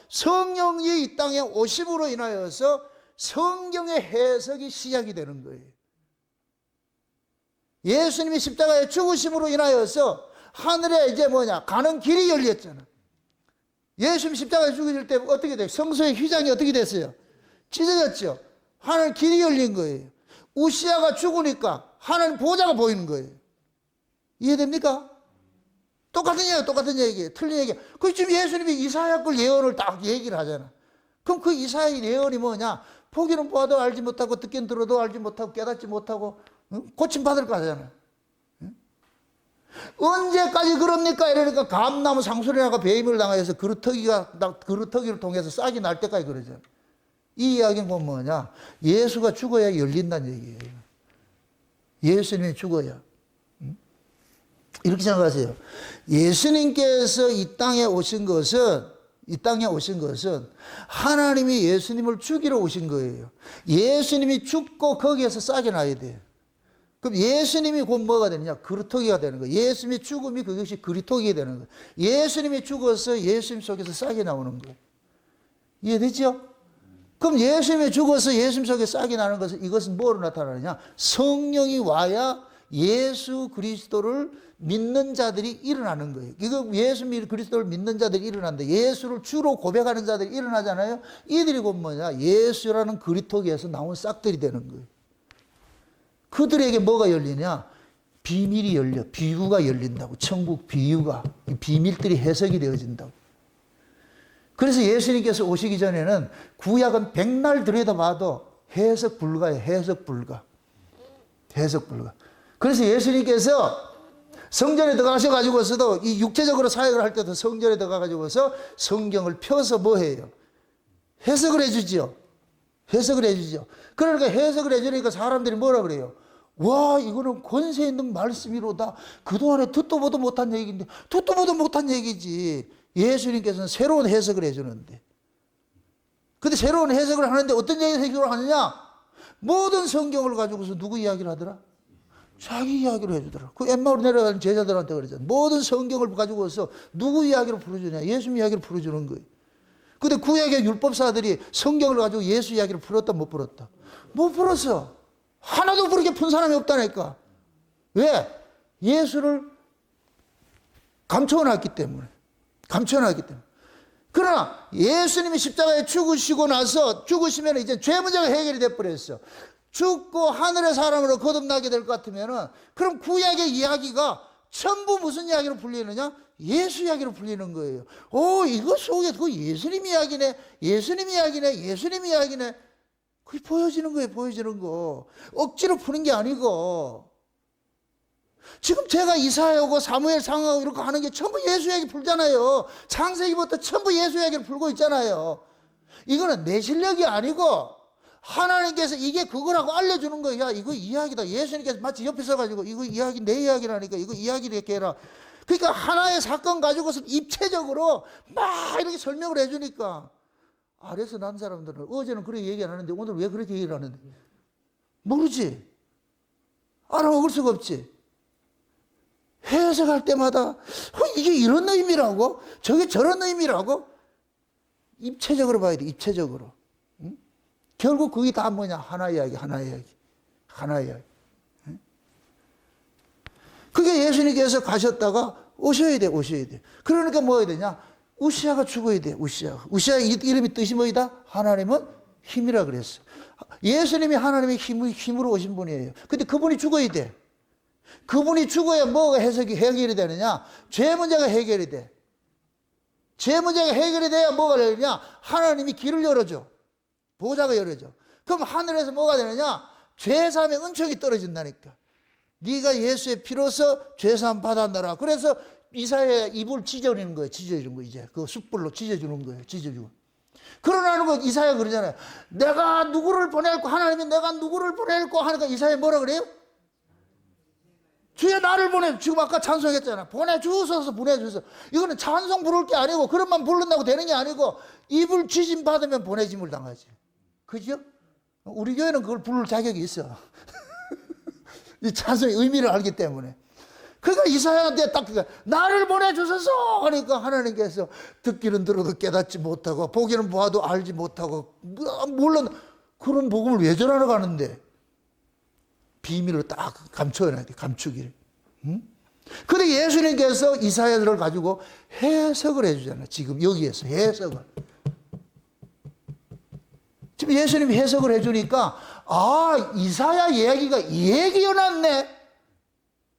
성령이 이 땅에 오심으로 인하여서 성경의 해석이 시작이 되는 거예요. 예수님이 십자가에 죽으심으로 인하여서 하늘에 이제 뭐냐 가는 길이 열렸잖아. 예수님 십자가에 죽으실 때 어떻게 돼요? 성소의 휘장이 어떻게 됐어요? 찢어졌죠. 하늘 길이 열린 거예요. 우시야가 죽으니까 하나님 보좌가 보이는 거예요. 이해됩니까? 똑같은 얘기예요. 틀린 얘기예요. 그 지금 예수님이 이사야 걸 예언을 딱 얘기를 하잖아. 그럼 그 이사야 예언이 뭐냐? 보기는 보아도 알지 못하고 듣기는 들어도 알지 못하고 깨닫지 못하고 고침받을 거 하잖아. 언제까지 그럽니까? 이러니까 감나무 상수리나가 배임을 당해서 그루터기를 통해서 싹이 날 때까지 그러잖아. 이 이야기는 뭐냐? 예수가 죽어야 열린다는 얘기예요. 예수님이 죽어야. 이렇게 생각하세요. 예수님께서 이 땅에 오신 것은 하나님이 예수님을 죽이러 오신 거예요. 예수님이 죽고 거기에서 싹이 나야 돼요. 그럼 예수님이 곧 뭐가 되느냐? 그루터기가 되는 거예요. 예수님의 죽음이 그것이 그루터기가 되는 거예요. 예수님이 죽어서 예수님 속에서 싹이 나오는 거예요. 이해되죠? 그럼 예수님이 죽어서 예수님 속에 싹이 나는 것은 이것은 뭐로 나타나느냐? 성령이 와야 예수 그리스도를 믿는 자들이 일어나는 거예요. 이거 예수 그리스도를 믿는 자들이 일어난다. 예수를 주로 고백하는 자들이 일어나잖아요. 이들이 곧 뭐냐? 예수라는 그루터기에서 나온 싹들이 되는 거예요. 그들에게 뭐가 열리냐? 비밀이 열려. 비유가 열린다고. 천국 비유가. 비밀들이 해석이 되어진다고. 그래서 예수님께서 오시기 전에는 구약은 백날 들여다봐도 해석 불가예요. 해석 불가. 그래서 예수님께서 성전에 들어가셔가지고서도 이 육체적으로 사역을 할 때도 성전에 들어가가지고서 성경을 펴서 뭐 해요? 해석을 해주죠. 그러니까 해석을 해주니까 사람들이 뭐라 그래요? 와, 이거는 권세 있는 말씀이로다. 그동안에 듣도 보도 못한 얘기인데, 듣도 보도 못한 얘기지. 예수님께서는 새로운 해석을 해주는데. 근데 새로운 해석을 하는데 어떤 해석을 하느냐? 모든 성경을 가지고서 누구 이야기를 하더라? 자기 이야기를 해주더라. 그 엠마오로 내려가는 제자들한테 그러잖아. 모든 성경을 가지고서 누구 이야기를 풀어주냐? 예수님 이야기를 풀어주는 거예요. 근데 구약의 율법사들이 성경을 가지고 예수 이야기를 풀었다, 못 풀었다? 못 풀었어. 하나도 그렇게 푼 사람이 없다니까. 왜? 예수를 감춰놨기 때문에. 감춰놨기 때문에. 그러나 예수님이 십자가에 죽으시고 나서 죽으시면 이제 죄 문제가 해결이 돼버렸어. 죽고 하늘의 사람으로 거듭나게 될 것 같으면은 그럼 구약의 이야기가 전부 무슨 이야기로 풀리느냐? 예수 이야기로 풀리는 거예요. 오, 이거 속에 그 예수님 이야기네, 예수님 이야기네, 예수님 이야기네. 그게 보여지는 거예요, 보여지는 거. 억지로 푸는 게 아니고. 지금 제가 이사야하고 사무엘 상하고 이렇게 하는 게 전부 예수 이야기 풀잖아요. 창세기부터 전부 예수 이야기를 풀고 있잖아요. 이거는 내 실력이 아니고 하나님께서 이게 그거라고 알려주는 거야. 야, 이거 이야기다. 예수님께서 마치 옆에 서가지고 이거 이야기 내 이야기라니까 이거 이야기를 이렇게 해라. 그러니까 하나의 사건 가지고서 입체적으로 막 이렇게 설명을 해주니까 아래서 난 사람들은 어제는 그렇게 얘기 안 하는데 오늘 왜 그렇게 얘기를 하는데 모르지. 알아먹을 수가 없지. 해석할 때마다 이게 이런 의미라고? 저게 저런 의미라고? 입체적으로 봐야 돼. 입체적으로. 응? 결국 그게 다 뭐냐? 하나 이야기, 하나 이야기, 하나 이야기. 응? 그게 예수님께서 가셨다가 오셔야 돼, 오셔야 돼. 그러니까 뭐 해야 되냐? 우시아가 죽어야 돼, 우시아가. 우시아의 이름이 뜻이 뭐이다? 하나님은 힘이라 그랬어. 예수님이 하나님의 힘으로 오신 분이에요. 근데 그분이 죽어야 돼. 그분이 죽어야 뭐가 해결이 되느냐? 죄 문제가 해결이 돼. 죄 문제가 해결이 돼야 뭐가 되느냐? 하나님이 길을 열어줘. 보좌가 열어줘. 그럼 하늘에서 뭐가 되느냐? 죄사함의 은총이 떨어진다니까. 네가 예수의 피로서 죄사함 받았노라. 그래서 이사야 입을 찢어주는 거예요. 찢어주는 거 이제. 그 숯불로 찢어주는 거예요. 찢어주고. 그러나는 거 이사야 그러잖아요. 내가 누구를 보낼고 하나님이 내가 누구를 보낼고 하니까 이사야 뭐라 그래요? 주여 나를 보내. 지금 아까 찬송했잖아. 보내주소서 보내주소서. 이거는 찬송 부를 게 아니고 그런만 부른다고 되는 게 아니고 입을 쥐짐 받으면 보내짐을 당하지. 그죠? 우리 교회는 그걸 부를 자격이 있어. 이 찬송의 의미를 알기 때문에. 그러니까 이사야한테 딱 나를 보내주소서 하니까 하나님께서 듣기는 들어도 깨닫지 못하고 보기는 보아도 알지 못하고 물론 그런 복음을 왜 전하러 가는데 비밀을 딱 감춰놔야 돼. 감추기를. 응? 근데 예수님께서 이사야를 가지고 해석을 해주잖아. 지금 여기에서 해석을. 지금 예수님이 해석을 해주니까 아 이사야 이야기가 이 얘기여놨네.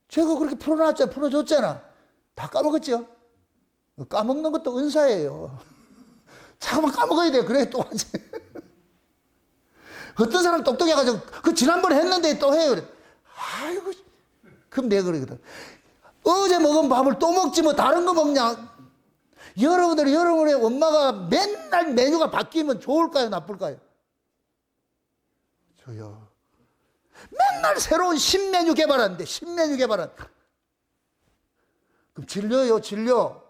제가 그렇게 풀어놨잖아. 풀어줬잖아. 다 까먹었죠? 까먹는 것도 은사예요. 자꾸만 까먹어야 돼. 그래 또 하지. 어떤 사람 똑똑해가지고 그 지난번에 했는데 또 해요. 그래. 아이고 그럼 내가 그러거든. 어제 먹은 밥을 또 먹지 뭐 다른 거 먹냐. 여러분의 엄마가 맨날 메뉴가 바뀌면 좋을까요 나쁠까요? 저요. 맨날 새로운 신메뉴 개발하는데 신메뉴 개발하는데 그럼 질려요 질려.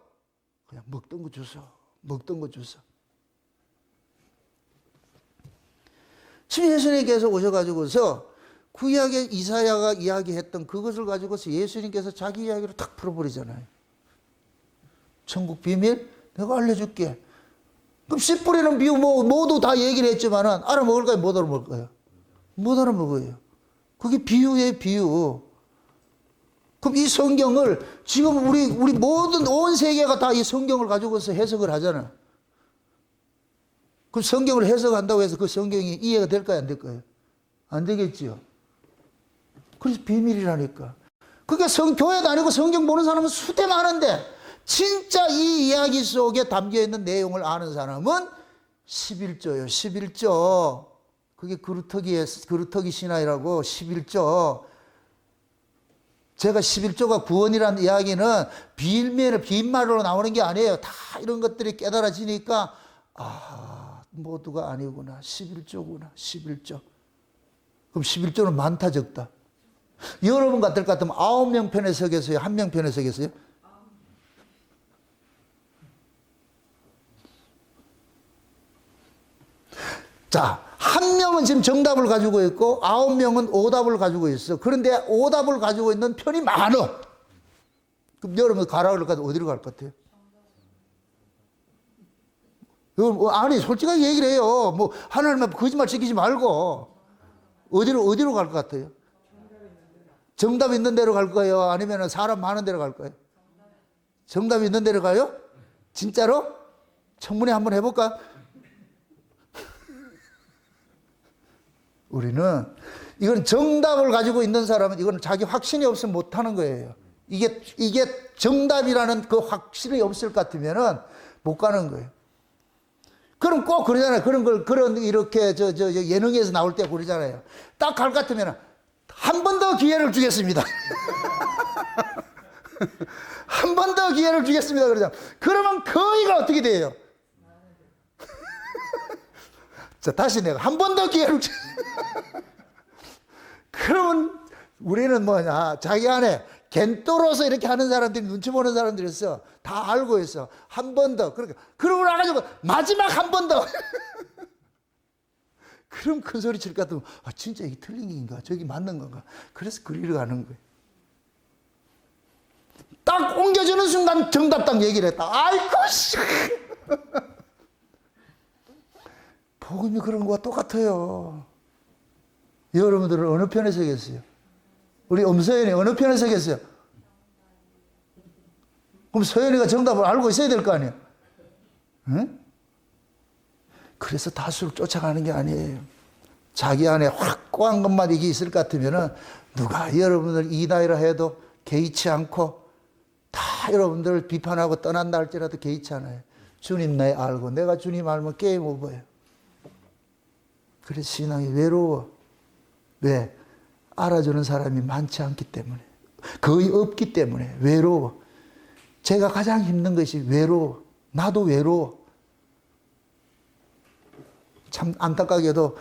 그냥 먹던 거 주소. 먹던 거 주소. 지금 예수님께서 오셔가지고서 구약의 이사야가 이야기했던 그것을 가지고서 예수님께서 자기 이야기로 탁 풀어버리잖아요. 천국 비밀 내가 알려줄게. 그럼 씨 뿌리는 비유 모두 다 얘기를 했지만은 알아먹을까요? 못 알아먹을까요? 못 알아먹어요. 그게 비유예요, 비유. 그럼 이 성경을 지금 우리 모든 온 세계가 다 이 성경을 가지고서 해석을 하잖아. 그 성경을 해석한다고 해서 그 성경이 이해가 될까요? 안 될까요? 안 되겠지요. 그래서 비밀이라니까. 그러니까 교회 다니고 성경 보는 사람은 수대 많은데 진짜 이 이야기 속에 담겨있는 내용을 아는 사람은 11조예요. 11조. 그게 그루터기 신화이라고 11조. 제가 11조가 구원이라는 이야기는 빈말로 나오는 게 아니에요. 다 이런 것들이 깨달아지니까 모두가 아니구나. 11조구나. 11조. 그럼 11조는 많다 적다. 여러분 같을 것 같으면 9명 편에 서겠어요? 1명 편에 서겠어요? 자, 한 명은 지금 정답을 가지고 있고 9명은 오답을 가지고 있어. 그런데 오답을 가지고 있는 편이 많어. 그럼 여러분 가라 그럴까 어디로 갈 것 같아요? 아니 솔직하게 얘기를 해요. 뭐 하나님 앞에 거짓말 지키지 말고 어디로 갈 것 같아요? 정답 있는 데로 갈 거예요? 아니면 사람 많은 데로 갈 거예요? 정답 있는 데로 가요? 진짜로? 청문회 한번 해볼까? 우리는 이건 정답을 가지고 있는 사람은 이건 자기 확신이 없으면 못하는 거예요. 이게 정답이라는 그 확신이 없을 것 같으면은 못 가는 거예요. 그럼 꼭 그러잖아요. 그런 이렇게 예능에서 나올 때 그러잖아요. 딱 갈 것 같으면 한 번 더 기회를 주겠습니다. 한 번 더 기회를 주겠습니다. 그러잖아요. 그러면 거의가 어떻게 돼요? 자, 다시 내가 한 번 더 기회를 그러면 우리는 뭐냐, 자기 안에 겐또로서 이렇게 하는 사람들이, 눈치 보는 사람들이 있어. 다 알고 있어. 한 번 더. 그러고 나가지고 마지막 한 번 더. 그럼 큰 소리 칠 것 같으면, 아, 진짜 이게 틀린 게인가? 저기 맞는 건가? 그래서 그리로 가는 거예요. 딱 옮겨주는 순간 정답 딱 얘기를 했다. 아이고, 씨. 복음이 그런 거와 똑같아요. 여러분들은 어느 편에 서겠어요? 우리 엄서연이 어느 편에 서겠어요? 그럼 서연이가 정답을 알고 있어야 될 거 아니에요? 응? 그래서 다수를 쫓아가는 게 아니에요. 자기 안에 확고한 것만 이게 있을 것 같으면은 누가 여러분들 이 나이라 해도 개의치 않고 다 여러분들을 비판하고 떠난다 할지라도 개의치 않아요. 주님 내 알고 내가 주님 알면 게임 오버예요. 그래서 신앙이 외로워. 왜? 알아주는 사람이 많지 않기 때문에. 거의 없기 때문에 외로워. 제가 가장 힘든 것이 외로워. 나도 외로워. 참 안타깝게도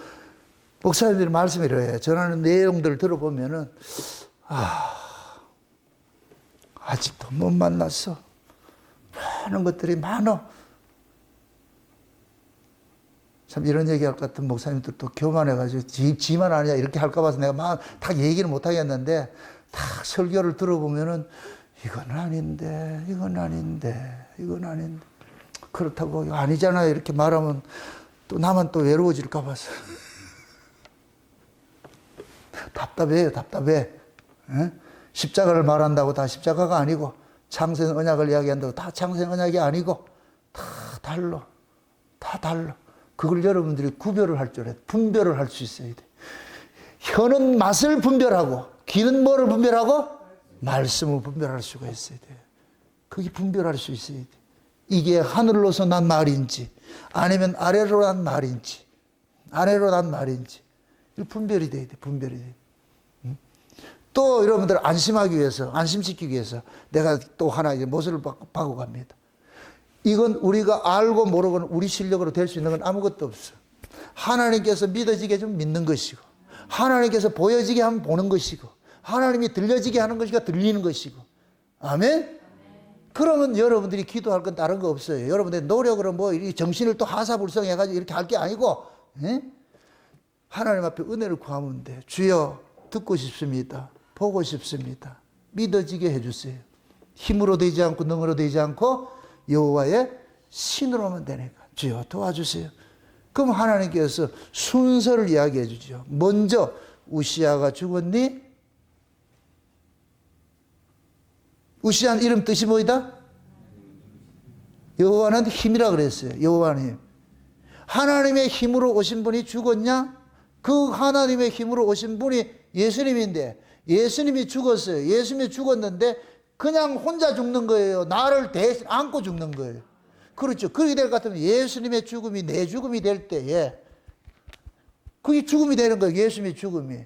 목사님들이 말씀을 해요. 전하는 내용들을 들어보면은 아직도 못 만났어. 많은 것들이 많어. 참 이런 얘기할 것 같은 목사님들 또 교만해가지고 지만 아니야 이렇게 할까 봐서 내가 막 다 얘기를 못 하겠는데 다 설교를 들어보면은 이건 아닌데 이건 아닌데 그렇다고 아니잖아요 이렇게 말하면 또 나만 또 외로워질까 봐서 답답해요. 답답해. 에? 십자가를 말한다고 다 십자가가 아니고 창세 언약을 이야기한다고 다 창세 언약이 아니고 다 달라. 다 달라. 그걸 여러분들이 구별을 할 줄 알아요. 분별을 할 수 있어야 돼. 혀는 맛을 분별하고 귀는 뭐를 분별하고 말씀을 분별할 수가 있어야 돼. 그게 분별할 수 있어야 돼. 이게 하늘로서 난 말인지 아니면 아래로 난 말인지 아래로 난 말인지 분별이 돼야 돼. 분별이 돼. 또 여러분들 안심하기 위해서 안심시키기 위해서 내가 또 하나 이제 못을 박고 갑니다. 이건 우리가 알고 모르고는 우리 실력으로 될 수 있는 건 아무것도 없어. 하나님께서 믿어지게 좀 믿는 것이고 하나님께서 보여지게 하면 보는 것이고 하나님이 들려지게 하는 것이가 들리는 것이고 아멘? 그러면 여러분들이 기도할 건 다른 거 없어요. 여러분들의 노력으로 뭐 정신을 또 하사불성해가지고 이렇게 할 게 아니고 하나님 앞에 은혜를 구하면 돼. 주여 듣고 싶습니다. 보고 싶습니다. 믿어지게 해주세요. 힘으로 되지 않고 능으로 되지 않고 여호와의 신으로만 되니까 주여 도와주세요. 그럼 하나님께서 순서를 이야기해 주죠. 먼저 우시아가 죽었니? 우시아는 이름 뜻이 뭐이다? 여호와는 힘이라 그랬어요. 여호와는 힘. 하나님의 힘으로 오신 분이 죽었냐? 그 하나님의 힘으로 오신 분이 예수님인데 예수님이 죽었어요. 예수님이 죽었는데 그냥 혼자 죽는 거예요. 나를 대신 안고 죽는 거예요. 그렇죠. 그렇게 될 것 같으면 예수님의 죽음이 내 죽음이 될 때에 그게 죽음이 되는 거예요. 예수님의 죽음이.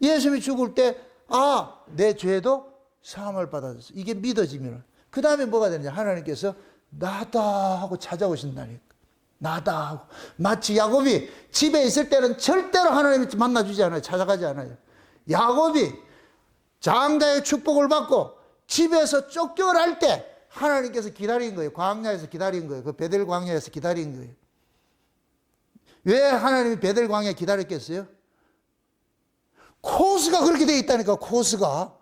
예수님이 죽을 때 내 죄도 사함을 받아줬어. 이게 믿어지면 그 다음에 뭐가 되느냐. 하나님께서 나다 하고 찾아오신다니까. 나다 하고. 마치 야곱이 집에 있을 때는 절대로 하나님이 만나주지 않아요. 찾아가지 않아요. 야곱이 장자의 축복을 받고 집에서 쫓겨날 때 하나님께서 기다린 거예요. 광야에서 기다린 거예요. 그 베델 광야에서 기다린 거예요. 왜 하나님이 베델 광야에 기다렸겠어요? 코스가 그렇게 돼 있다니까. 코스가.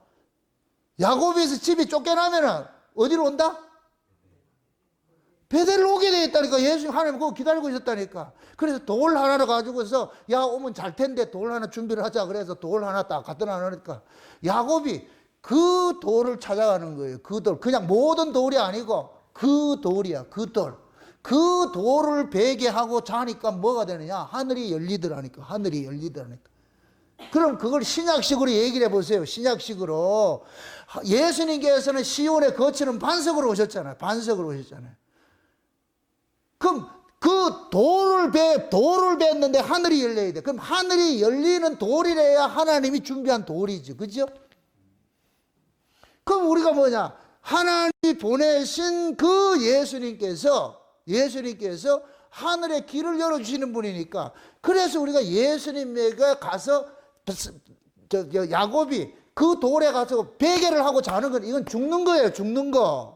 야곱에서 집이 쫓겨나면은 어디로 온다? 베델로 오게 돼 있다니까. 예수 하나님 그거 기다리고 있었다니까. 그래서 돌 하나를 가지고서 야 오면 잘 텐데 돌 하나 준비를 하자. 그래서 돌 하나 딱 갖다 놔놓으니까 야곱이 그 돌을 찾아가는 거예요. 그 돌. 그냥 모든 돌이 아니고 그 돌이야. 그 돌. 그 돌을 베게 하고 자니까 뭐가 되느냐? 하늘이 열리더라니까. 하늘이 열리더라니까. 그럼 그걸 신약식으로 얘기를 해보세요. 신약식으로. 예수님께서는 시온에 거치는 반석으로 오셨잖아요. 반석으로 오셨잖아요. 그럼 그 돌을 뱉는데 하늘이 열려야 돼. 그럼 하늘이 열리는 돌이래야 하나님이 준비한 돌이지. 그죠? 그럼 우리가 뭐냐? 하나님이 보내신 그 예수님께서 하늘의 길을 열어주시는 분이니까. 그래서 우리가 예수님에게 가서 야곱이 그 돌에 가서 베개를 하고 자는 건 이건 죽는 거예요. 죽는 거.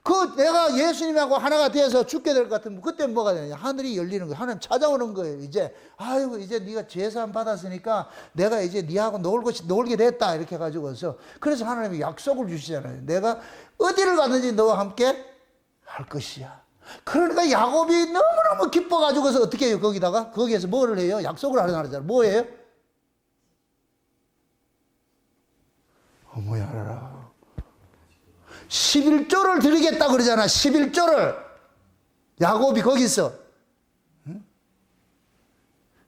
그 내가 예수님하고 하나가 되어서 죽게 될 것 같으면 그때 뭐가 되느냐? 하늘이 열리는 거예요. 하나님 찾아오는 거예요. 이제 아이고 이제 네가 죄사함 받았으니까 내가 이제 네하고 놀게 됐다 이렇게 가지고서. 그래서 하나님이 약속을 주시잖아요. 내가 어디를 가든지 너와 함께 할 것이야. 그러니까 야곱이 너무너무 기뻐가지고서 어떻게 해요? 거기에서 뭐를 해요? 약속을 하잖아요. 뭐예요? 어머야 알아라. 11조를 드리겠다 그러잖아. 11조를. 야곱이 거기서. 응?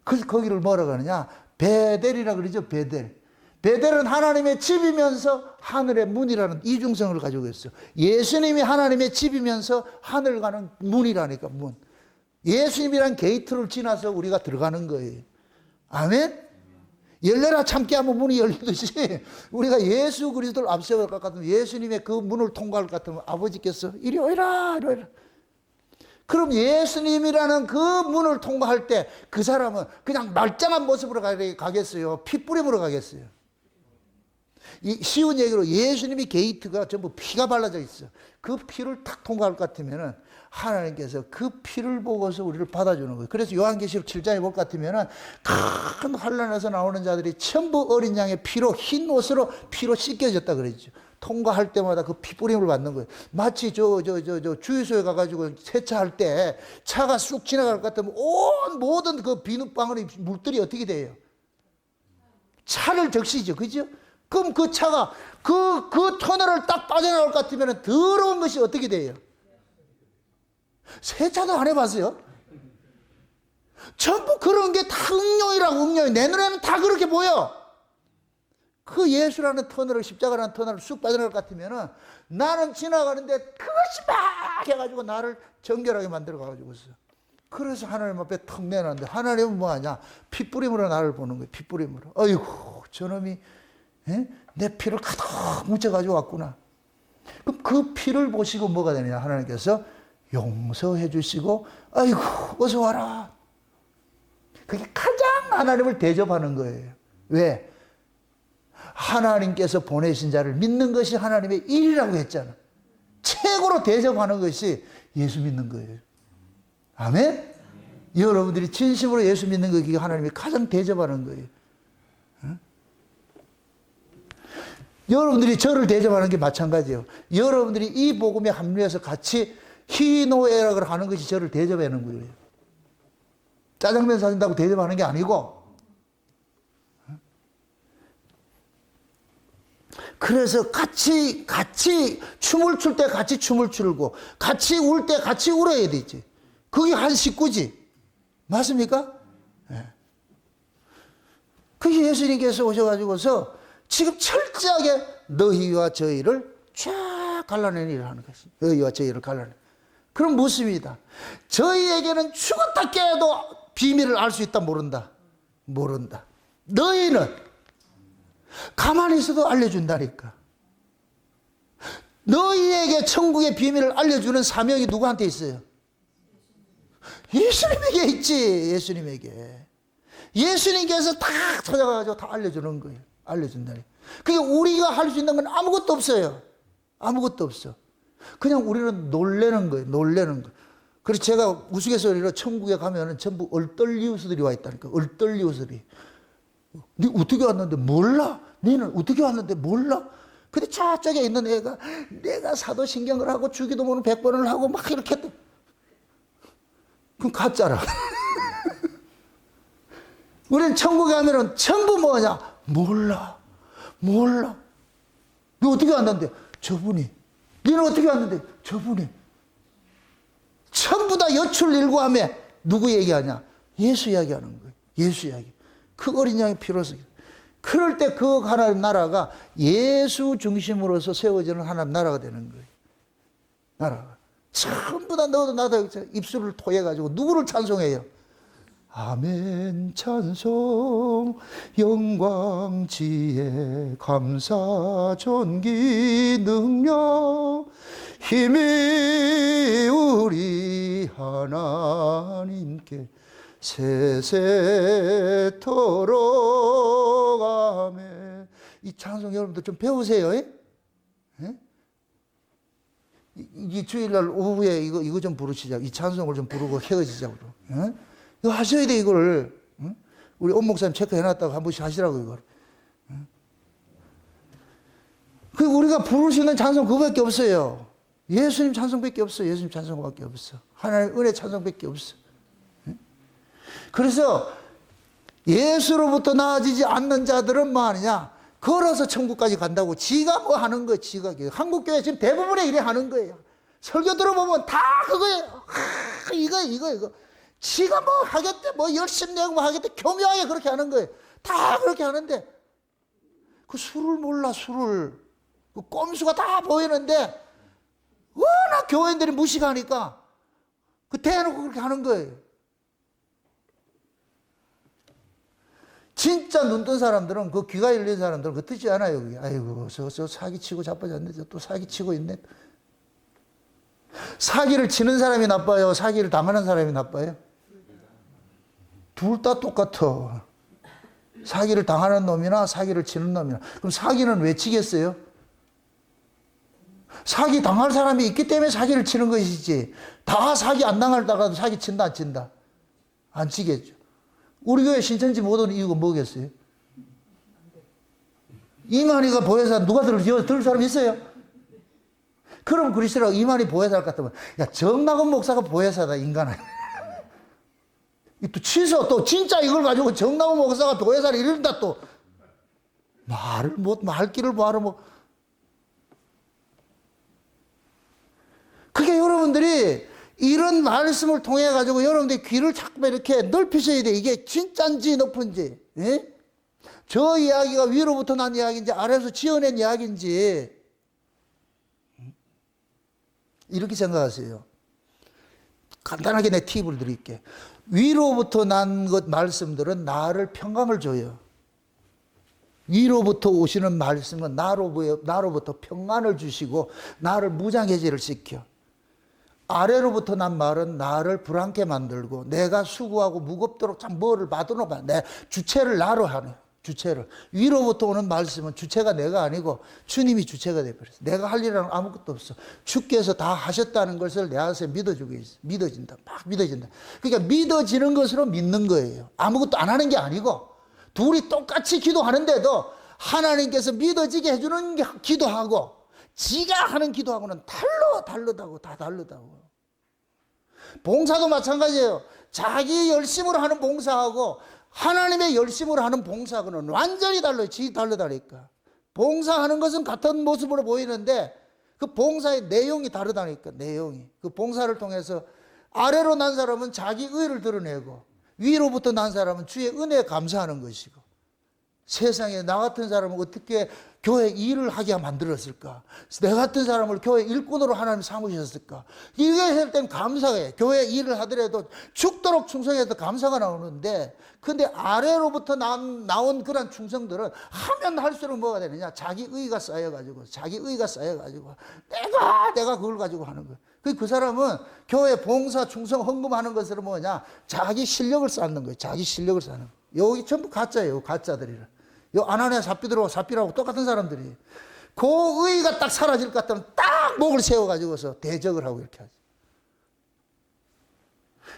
그래서 거기를 뭐라고 하느냐? 베델이라 그러죠. 베델. 베델은 하나님의 집이면서 하늘의 문이라는 이중성을 가지고 있어요. 예수님이 하나님의 집이면서 하늘 가는 문이라니까. 문. 예수님이란 게이트를 지나서 우리가 들어가는 거예요. 아멘? 열려라 참게 하면 문이 열리듯이 우리가 예수 그리스도를 앞세울 것 같으면, 예수님의 그 문을 통과할 것 같으면 아버지께서 이리 오이라 이리 오이라. 그럼 예수님이라는 그 문을 통과할 때 그 사람은 그냥 말짱한 모습으로 가겠어요? 핏부림으로 가겠어요? 이 쉬운 얘기로 예수님이 게이트가 전부 피가 발라져 있어. 그 피를 탁 통과할 것 같으면은 하나님께서 그 피를 보고서 우리를 받아주는 거예요. 그래서 요한계시록 7장에 볼 것 같으면은 큰 환란에서 나오는 자들이 전부 어린 양의 피로, 흰 옷으로 피로 씻겨졌다 그랬죠. 통과할 때마다 그 피뿌림을 받는 거예요. 마치 주유소에 가가지고 세차할 때 차가 쑥 지나갈 것 같으면 모든 그 비눗방울이 물들이 어떻게 돼요? 차를 적시죠. 그죠? 그럼 그 차가 그 터널을 딱 빠져나올 것 같으면 더러운 것이 어떻게 돼요? 세차도 안 해봤어요? 전부 그런 게 다 응용이라고. 응용이. 내 눈에는 다 그렇게 보여. 그 예수라는 터널을, 십자가라는 터널을 쑥 빠져나갈 것 같으면 나는 지나가는데 그것이 막 해가지고 나를 정결하게 만들어 가지고서. 그래서 하나님 앞에 턱 내놨는데 하나님은 뭐하냐? 핏부림으로 나를 보는 거예요. 핏부림으로. 어이구 저놈이 내 피를 가득 묻혀가지고 왔구나. 그럼 그 피를 보시고 뭐가 되느냐? 하나님께서 용서해 주시고 아이고 어서 와라. 그게 가장 하나님을 대접하는 거예요. 왜? 하나님께서 보내신 자를 믿는 것이 하나님의 일이라고 했잖아. 최고로 대접하는 것이 예수 믿는 거예요. 아멘? 여러분들이 진심으로 예수 믿는 것이 하나님이 가장 대접하는 거예요. 응? 여러분들이 저를 대접하는 게 마찬가지예요. 여러분들이 이 복음에 합류해서 같이 희노애락을 하는 것이 저를 대접하는 거예요. 짜장면 사준다고 대접하는 게 아니고. 그래서 같이 춤을 출 때 같이 춤을 추고 같이 울 때 같이 울어야 되지. 그게 한 식구지. 맞습니까? 네. 그게 예수님께서 오셔가지고서 지금 철저하게 너희와 저희를 쫙 갈라내는 일을 하는 것입니다. 너희와 저희를 갈라내. 그럼 묻습니다. 저희에게는 죽었다 깨도 비밀을 알 수 있다 모른다? 모른다. 너희는 가만히 있어도 알려준다니까. 너희에게 천국의 비밀을 알려주는 사명이 누구한테 있어요? 예수님에게 있지. 예수님에게. 예수님께서 다 찾아가가지고 다 알려주는 거예요. 알려준다니까. 그게 우리가 할 수 있는 건 아무것도 없어요. 아무것도 없어. 그냥 우리는 놀래는 거예요. 놀래는 거. 그래서 제가 우스갯소리로 천국에 가면은 전부 얼떨리우스들이 와 있다니까. 얼떨리우스들이. 네 어떻게 왔는데 몰라? 너는 어떻게 왔는데 몰라? 근데 저쪽에 있는 애가 내가 사도신경을 하고 주기도 모르는 100번을 하고 막 이렇게 했다. 그럼 가짜라. 우리는 천국에 가면은 전부 뭐냐? 몰라. 몰라. 너 어떻게 왔는데? 저분이. 너는 어떻게 왔는데? 저분이. 전부 다 여출일구하며 누구 얘기하냐? 예수 이야기하는 거예요. 예수 이야기. 그 어린 양의 피로서. 그럴 때 그 하나님 나라가 예수 중심으로서 세워지는 하나님 나라가 되는 거예요. 나라가. 전부 다 너도 나도 입술을 토해가지고 누구를 찬송해요? 아멘 찬송 영광 지혜 감사 존귀 능력 힘이 우리 하나님께 세세토록 아멘. 이 찬송 여러분들 좀 배우세요. 예? 이 주일날 오후에 이거 좀 부르시자. 이 찬송을 좀 부르고 헤어지자고. 예? 이거 하셔야 돼, 이거를. 응? 우리 온 목사님 체크해놨다고 한 번씩 하시라고, 이걸. 응? 그 우리가 부를 수 있는 찬송 그거밖에 없어요. 예수님 찬송밖에 없어. 예수님 찬송밖에 없어. 하나님 은혜 찬송밖에 없어. 응? 그래서 예수로부터 나아지지 않는 자들은 뭐 하느냐? 걸어서 천국까지 간다고 지가 뭐 하는 거예요, 지가. 한국교회 지금 대부분의 일이 하는 거예요. 설교 들어보면 다 그거예요. 이거. 지가 뭐 하겠대, 뭐 열심히 내고 뭐 하겠대, 교묘하게 그렇게 하는 거예요. 다 그렇게 하는데, 그 술을 몰라, 술을. 그 꼼수가 다 보이는데, 워낙 교인들이 무식하니까, 그 대놓고 그렇게 하는 거예요. 진짜 눈뜬 사람들은, 그 귀가 열린 사람들은 그 듣지 않아요. 그게. 아이고, 저 사기치고 자빠졌네. 저 또 사기치고 있네. 사기를 치는 사람이 나빠요? 사기를 당하는 사람이 나빠요? 둘 다 똑같아. 사기를 당하는 놈이나 사기를 치는 놈이나. 그럼 사기는 왜 치겠어요? 사기 당할 사람이 있기 때문에 사기를 치는 것이지. 다 사기 안 당하다가도 사기 친다, 안 친다? 안 치겠죠. 우리 교회 신천지 못 오는 이유가 뭐겠어요? 이만희가 보혜사 누가 들을 사람 있어요? 그럼 그리스도라고 이만희 보혜사 할 것 같으면, 야, 정낙원 목사가 보혜사다, 인간아. 또 취소, 또 진짜 이걸 가지고 정낙원 목사가 보혜사를 이른다, 또. 말 길을 뭐하러 뭐. 그게 여러분들이 이런 말씀을 통해 가지고 여러분들이 귀를 자꾸 이렇게 넓히셔야 돼. 이게 진짠지 높은지. 예? 저 이야기가 위로부터 난 이야기인지 아래에서 지어낸 이야기인지. 이렇게 생각하세요. 간단하게 내 팁을 드릴게. 위로부터 난 것 말씀들은 나를 평강을 줘요. 위로부터 오시는 말씀은 나로부터 평안을 주시고 나를 무장해제를 시켜. 아래로부터 난 말은 나를 불안케 만들고 내가 수고하고 무겁도록 참 뭐를 받아놓아. 내 주체를 나로 하네. 주체를. 위로부터 오는 말씀은 주체가 내가 아니고 주님이 주체가 되어버렸어. 내가 할 일은 아무것도 없어. 주께서 다 하셨다는 것을 내 안에서 믿어주고 있어. 믿어진다. 막 믿어진다. 그러니까 믿어지는 것으로 믿는 거예요. 아무것도 안 하는 게 아니고 둘이 똑같이 기도하는데도 하나님께서 믿어지게 해주는 기도하고 지가 하는 기도하고는 다르다고. 다 다르다고. 봉사도 마찬가지예요. 자기 열심으로 하는 봉사하고 하나님의 열심으로 하는 봉사하고는 완전히 달라요. 다르다니까. 봉사하는 것은 같은 모습으로 보이는데 그 봉사의 내용이 다르다니까. 내용이. 그 봉사를 통해서 아래로 난 사람은 자기 의를 드러내고 위로부터 난 사람은 주의 은혜에 감사하는 것이고 세상에 나 같은 사람을 어떻게 교회 일을 하게 만들었을까? 내 같은 사람을 교회 일꾼으로 하나님 삼으셨을까? 이게 할 땐 감사해. 교회 일을 하더라도 죽도록 충성해서 감사가 나오는데 근데 아래로부터 나온 그런 충성들은 하면 할수록 뭐가 되느냐? 자기 의가 쌓여가지고 내가 그걸 가지고 하는 거야. 그 사람은 교회 봉사, 충성, 헌금하는 것으로 뭐냐? 자기 실력을 쌓는 거예요. 자기 실력을 쌓는 거예요. 여기 전부 가짜예요. 가짜들이라. 요 아나니아 삽비라고 똑같은 사람들이. 그 의가 딱 사라질 것 같으면 딱 목을 세워가지고서 대적을 하고 이렇게 하지.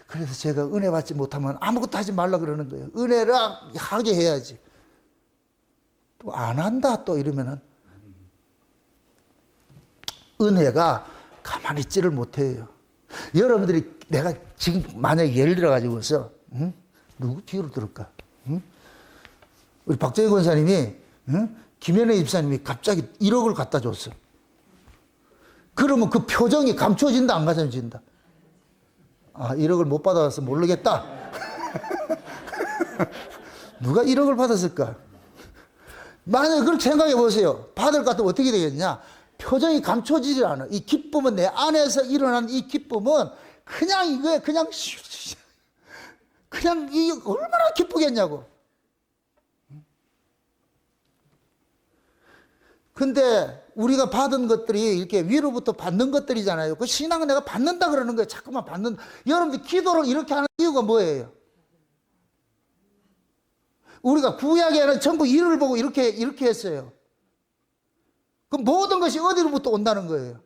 그래서 제가 은혜 받지 못하면 아무것도 하지 말라 그러는 거예요. 은혜를 하게 해야지. 또 안 한다 또 이러면은 은혜가 가만히 있지를 못해요. 여러분들이 내가 지금 만약에 예를 들어가지고서 누구 뒤로 들을까? 우리 박정희 권사님이 김현애 입사님이 갑자기 1억을 갖다 줬어. 그러면 그 표정이 감춰진다 안 감춰진다? 아, 1억을 못 받아서 모르겠다. 누가 1억을 받았을까? 만약에 그렇게 생각해 보세요. 받을 것 같으면 어떻게 되겠냐? 표정이 감춰지지 않아. 이 기쁨은 내 안에서 일어난 이 기쁨은 그냥 이거에 그냥 이 얼마나 기쁘겠냐고. 근데 우리가 받은 것들이 이렇게 위로부터 받는 것들이잖아요. 그 신앙은 내가 받는다 그러는 거예요. 자꾸만 받는. 여러분들 기도를 이렇게 하는 이유가 뭐예요? 우리가 구약에는 전부 이를 보고 이렇게 했어요. 그 모든 것이 어디로부터 온다는 거예요?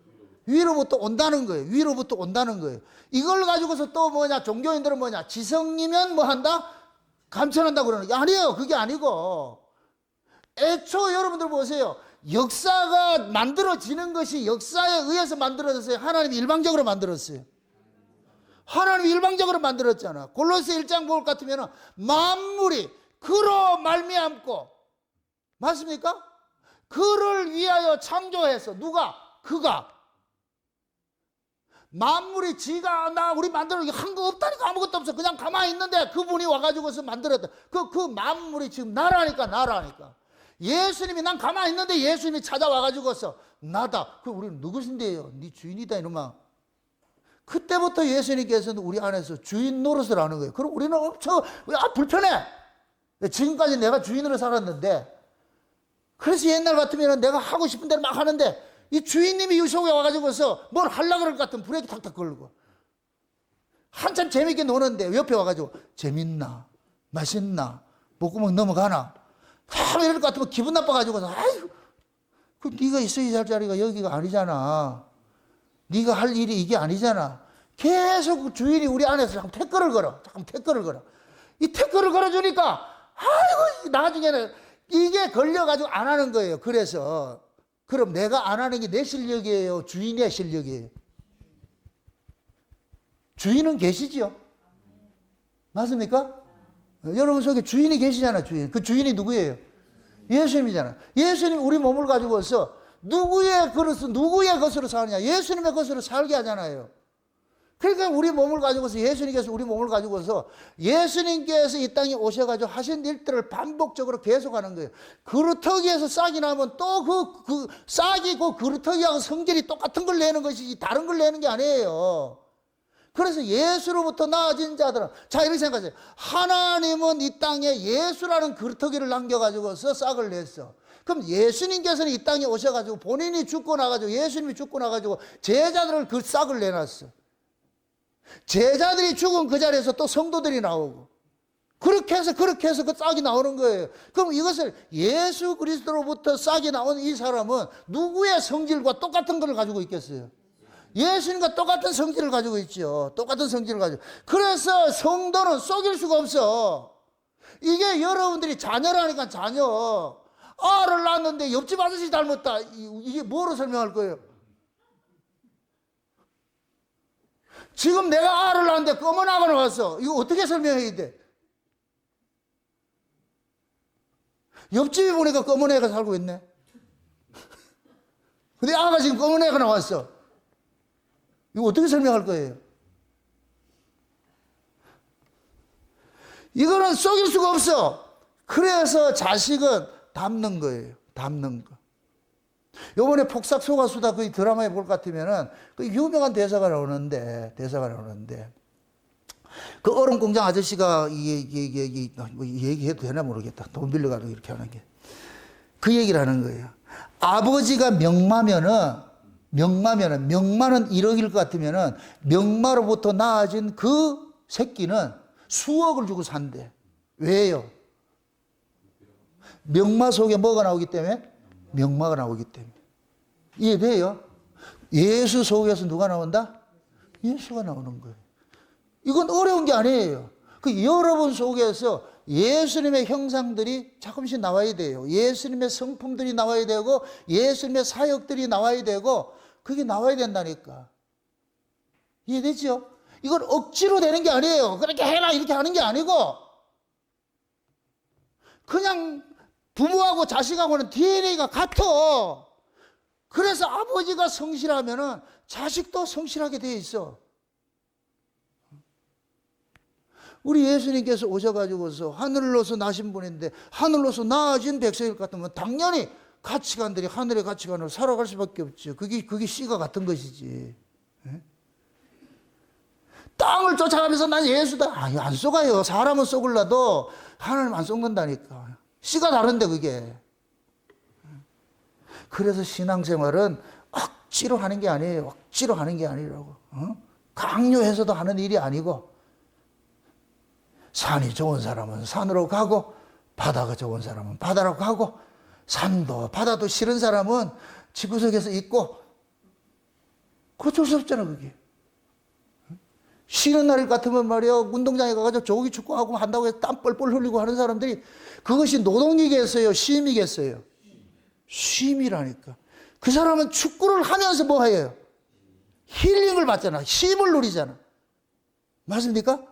위로부터 온다는 거예요. 위로부터 온다는 거예요. 이걸 가지고서 또 뭐냐? 종교인들은 뭐냐? 지성이면 뭐 한다? 감천한다 그러는 게 아니에요. 그게 아니고 애초 여러분들 보세요. 역사가 만들어지는 것이 역사에 의해서 만들어졌어요. 하나님이 일방적으로 만들었어요. 하나님이 일방적으로 만들었잖아. 골로새 1장 볼 것 같으면 만물이 그로 말미암고 맞습니까? 그를 위하여 창조해서 누가? 그가 만물이 지가 나 우리 만들어 한 거 없다니까 아무것도 없어. 그냥 가만히 있는데 그분이 와가지고서 만들었다. 그 만물이 지금 나라니까. 예수님이 난 가만히 있는데 예수님이 찾아와가지고서 나다. 그 우리는 누구신데요? 네 주인이다 이놈아. 그때부터 예수님께서는 우리 안에서 주인 노릇을 하는 거예요. 그럼 우리는 엄청 불편해. 지금까지 내가 주인으로 살았는데 그래서 옛날 같으면 내가 하고 싶은 대로 막 하는데 이 주인님이 이 속에 와가지고서 뭘 하려고 그럴 것 같으면 브레이크 탁탁 걸고 한참 재밌게 노는데 옆에 와가지고 재밌나? 맛있나? 목구멍 넘어가나? 이럴 것 같으면 기분 나빠가지고서 아이고 그 네가 있어야 할 자리가 여기가 아니잖아. 네가 할 일이 이게 아니잖아. 계속 주인이 우리 안에서 자꾸 태클을 걸어. 이 태클을 걸어주니까 아이고 나중에는 이게 걸려가지고 안 하는 거예요. 그래서 그럼 내가 안 하는 게 내 실력이에요? 주인의 실력이에요? 주인은 계시죠? 맞습니까? 여러분 속에 주인이 계시잖아. 주인. 그 주인이 누구예요? 예수님이잖아. 예수님 우리 몸을 가지고서 누구의 것으로 사느냐? 예수님의 것으로 살게 하잖아요. 그러니까 우리 몸을 가지고서 예수님께서 우리 몸을 가지고서 예수님께서 이 땅에 오셔가지고 하신 일들을 반복적으로 계속하는 거예요. 그루터기에서 싹이 나면 또 그 싹이 그 그루터기하고 성질이 똑같은 걸 내는 것이지 다른 걸 내는 게 아니에요. 그래서 예수로부터 나아진 자들은 자 이렇게 생각하세요. 하나님은 이 땅에 예수라는 그루터기를 남겨가지고서 싹을 냈어. 그럼 예수님께서는 이 땅에 오셔가지고 본인이 죽고 나가지고 예수님이 죽고 나가지고 제자들을 그 싹을 내놨어. 제자들이 죽은 그 자리에서 또 성도들이 나오고 그렇게 해서 그 싹이 나오는 거예요. 그럼 이것을 예수 그리스도로부터 싹이 나온 이 사람은 누구의 성질과 똑같은 걸 가지고 있겠어요? 예수님과 똑같은 성질을 가지고 있죠. 똑같은 성질을 가지고. 그래서 성도는 속일 수가 없어. 이게 여러분들이 자녀라니까 자녀. 알을 낳았는데 옆집 아저씨 닮았다. 이게 뭐로 설명할 거예요? 지금 내가 알을 낳았는데 검은 아가 나왔어. 이거 어떻게 설명해야 돼? 옆집에 보니까 검은 애가 살고 있네. 근데 아가 지금 검은 애가 나왔어. 이거 어떻게 설명할 거예요? 이거는 속일 수가 없어. 그래서 자식은 닮는 거예요. 닮는 거. 요번에 폭삭 소가수다 그 드라마에 볼 것 같으면은 그 유명한 대사가 나오는데 그 얼음공장 아저씨가 얘기해도 되나 모르겠다. 돈 빌려가지고 이렇게 하는 게. 그 얘기를 하는 거예요. 아버지가 명마는 1억일 것 같으면은 명마로부터 나아진 그 새끼는 수억을 주고 산대. 왜요? 명마 속에 뭐가 나오기 때문에? 명마가 나오기 때문에. 이해돼요? 예수 속에서 누가 나온다? 예수가 나오는 거예요. 이건 어려운 게 아니에요. 그 여러분 속에서 예수님의 형상들이 조금씩 나와야 돼요. 예수님의 성품들이 나와야 되고 예수님의 사역들이 나와야 되고 그게 나와야 된다니까. 이해되죠? 이건 억지로 되는 게 아니에요. 그렇게 해라 이렇게 하는 게 아니고 그냥 부모하고 자식하고는 DNA가 같아. 그래서 아버지가 성실하면은 자식도 성실하게 돼 있어. 우리 예수님께서 오셔가지고서 하늘로서 나신 분인데 하늘로서 나아진 백성일 것 같으면 당연히 가치관들이 하늘의 가치관으로 살아갈 수밖에 없죠. 그게 씨가 같은 것이지. 땅을 쫓아가면서 난 예수다. 아니, 안 속아요. 사람은 속을라도 하나님 안 속는다니까. 씨가 다른데 그게. 그래서 신앙생활은 억지로 하는 게 아니에요. 억지로 하는 게 아니라고. 강요해서도 하는 일이 아니고 산이 좋은 사람은 산으로 가고 바다가 좋은 사람은 바다로 가고 산도 바다도 싫은 사람은 집구석에서 있고 어쩔 수 없잖아 그게. 쉬는 날 같으면 말이야 운동장에 가가지고 조기 축구하고 한다고 해서 땀 뻘뻘 흘리고 하는 사람들이 그것이 노동이겠어요? 쉼이겠어요? 쉼이라니까. 그 사람은 축구를 하면서 뭐 해요? 힐링을 받잖아. 쉼을 누리잖아. 맞습니까?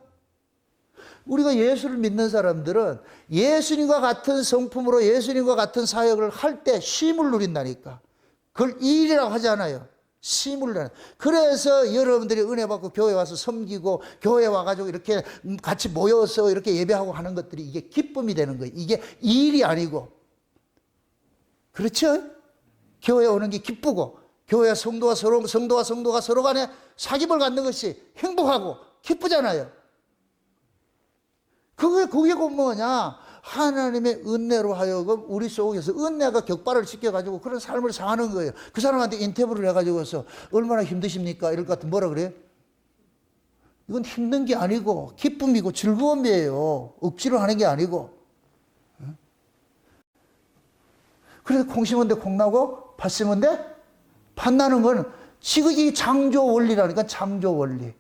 우리가 예수를 믿는 사람들은 예수님과 같은 성품으로 예수님과 같은 사역을 할 때 쉼을 누린다니까. 그걸 일이라고 하지 않아요. 쉼을 누린다. 그래서 여러분들이 은혜 받고 교회 와서 섬기고 교회 와가지고 이렇게 같이 모여서 이렇게 예배하고 하는 것들이 이게 기쁨이 되는 거예요. 이게 일이 아니고. 그렇죠? 교회 오는 게 기쁘고 교회와 성도가 서로 간에 사귐을 갖는 것이 행복하고 기쁘잖아요. 그게 곧 뭐냐? 하나님의 은혜로 하여금 우리 속에서 은혜가 격발을 시켜가지고 그런 삶을 사는 거예요. 그 사람한테 인터뷰를 해가지고서 얼마나 힘드십니까? 이럴 것 같으면 뭐라 그래요? 이건 힘든 게 아니고 기쁨이고 즐거움이에요. 억지로 하는 게 아니고. 그래서 콩 심은 데 콩 나고 팥 심은 데 팥 나는 건 지금 이 창조 원리라니까 창조 원리.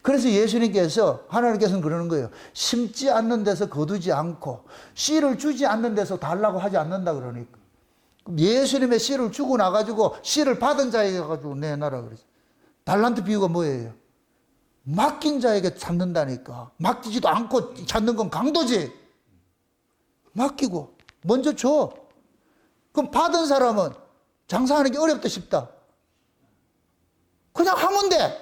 그래서 예수님께서 하나님께서는 그러는 거예요. 심지 않는 데서 거두지 않고 씨를 주지 않는 데서 달라고 하지 않는다 그러니까. 예수님의 씨를 주고 나가지고 씨를 받은 자에게 가지고 내놔라 그러죠. 달란트 비유가 뭐예요? 맡긴 자에게 찾는다니까. 맡기지도 않고 찾는 건 강도지. 맡기고 먼저 줘. 그럼 받은 사람은 장사하는 게 어렵다 싶다. 그냥 하면 돼.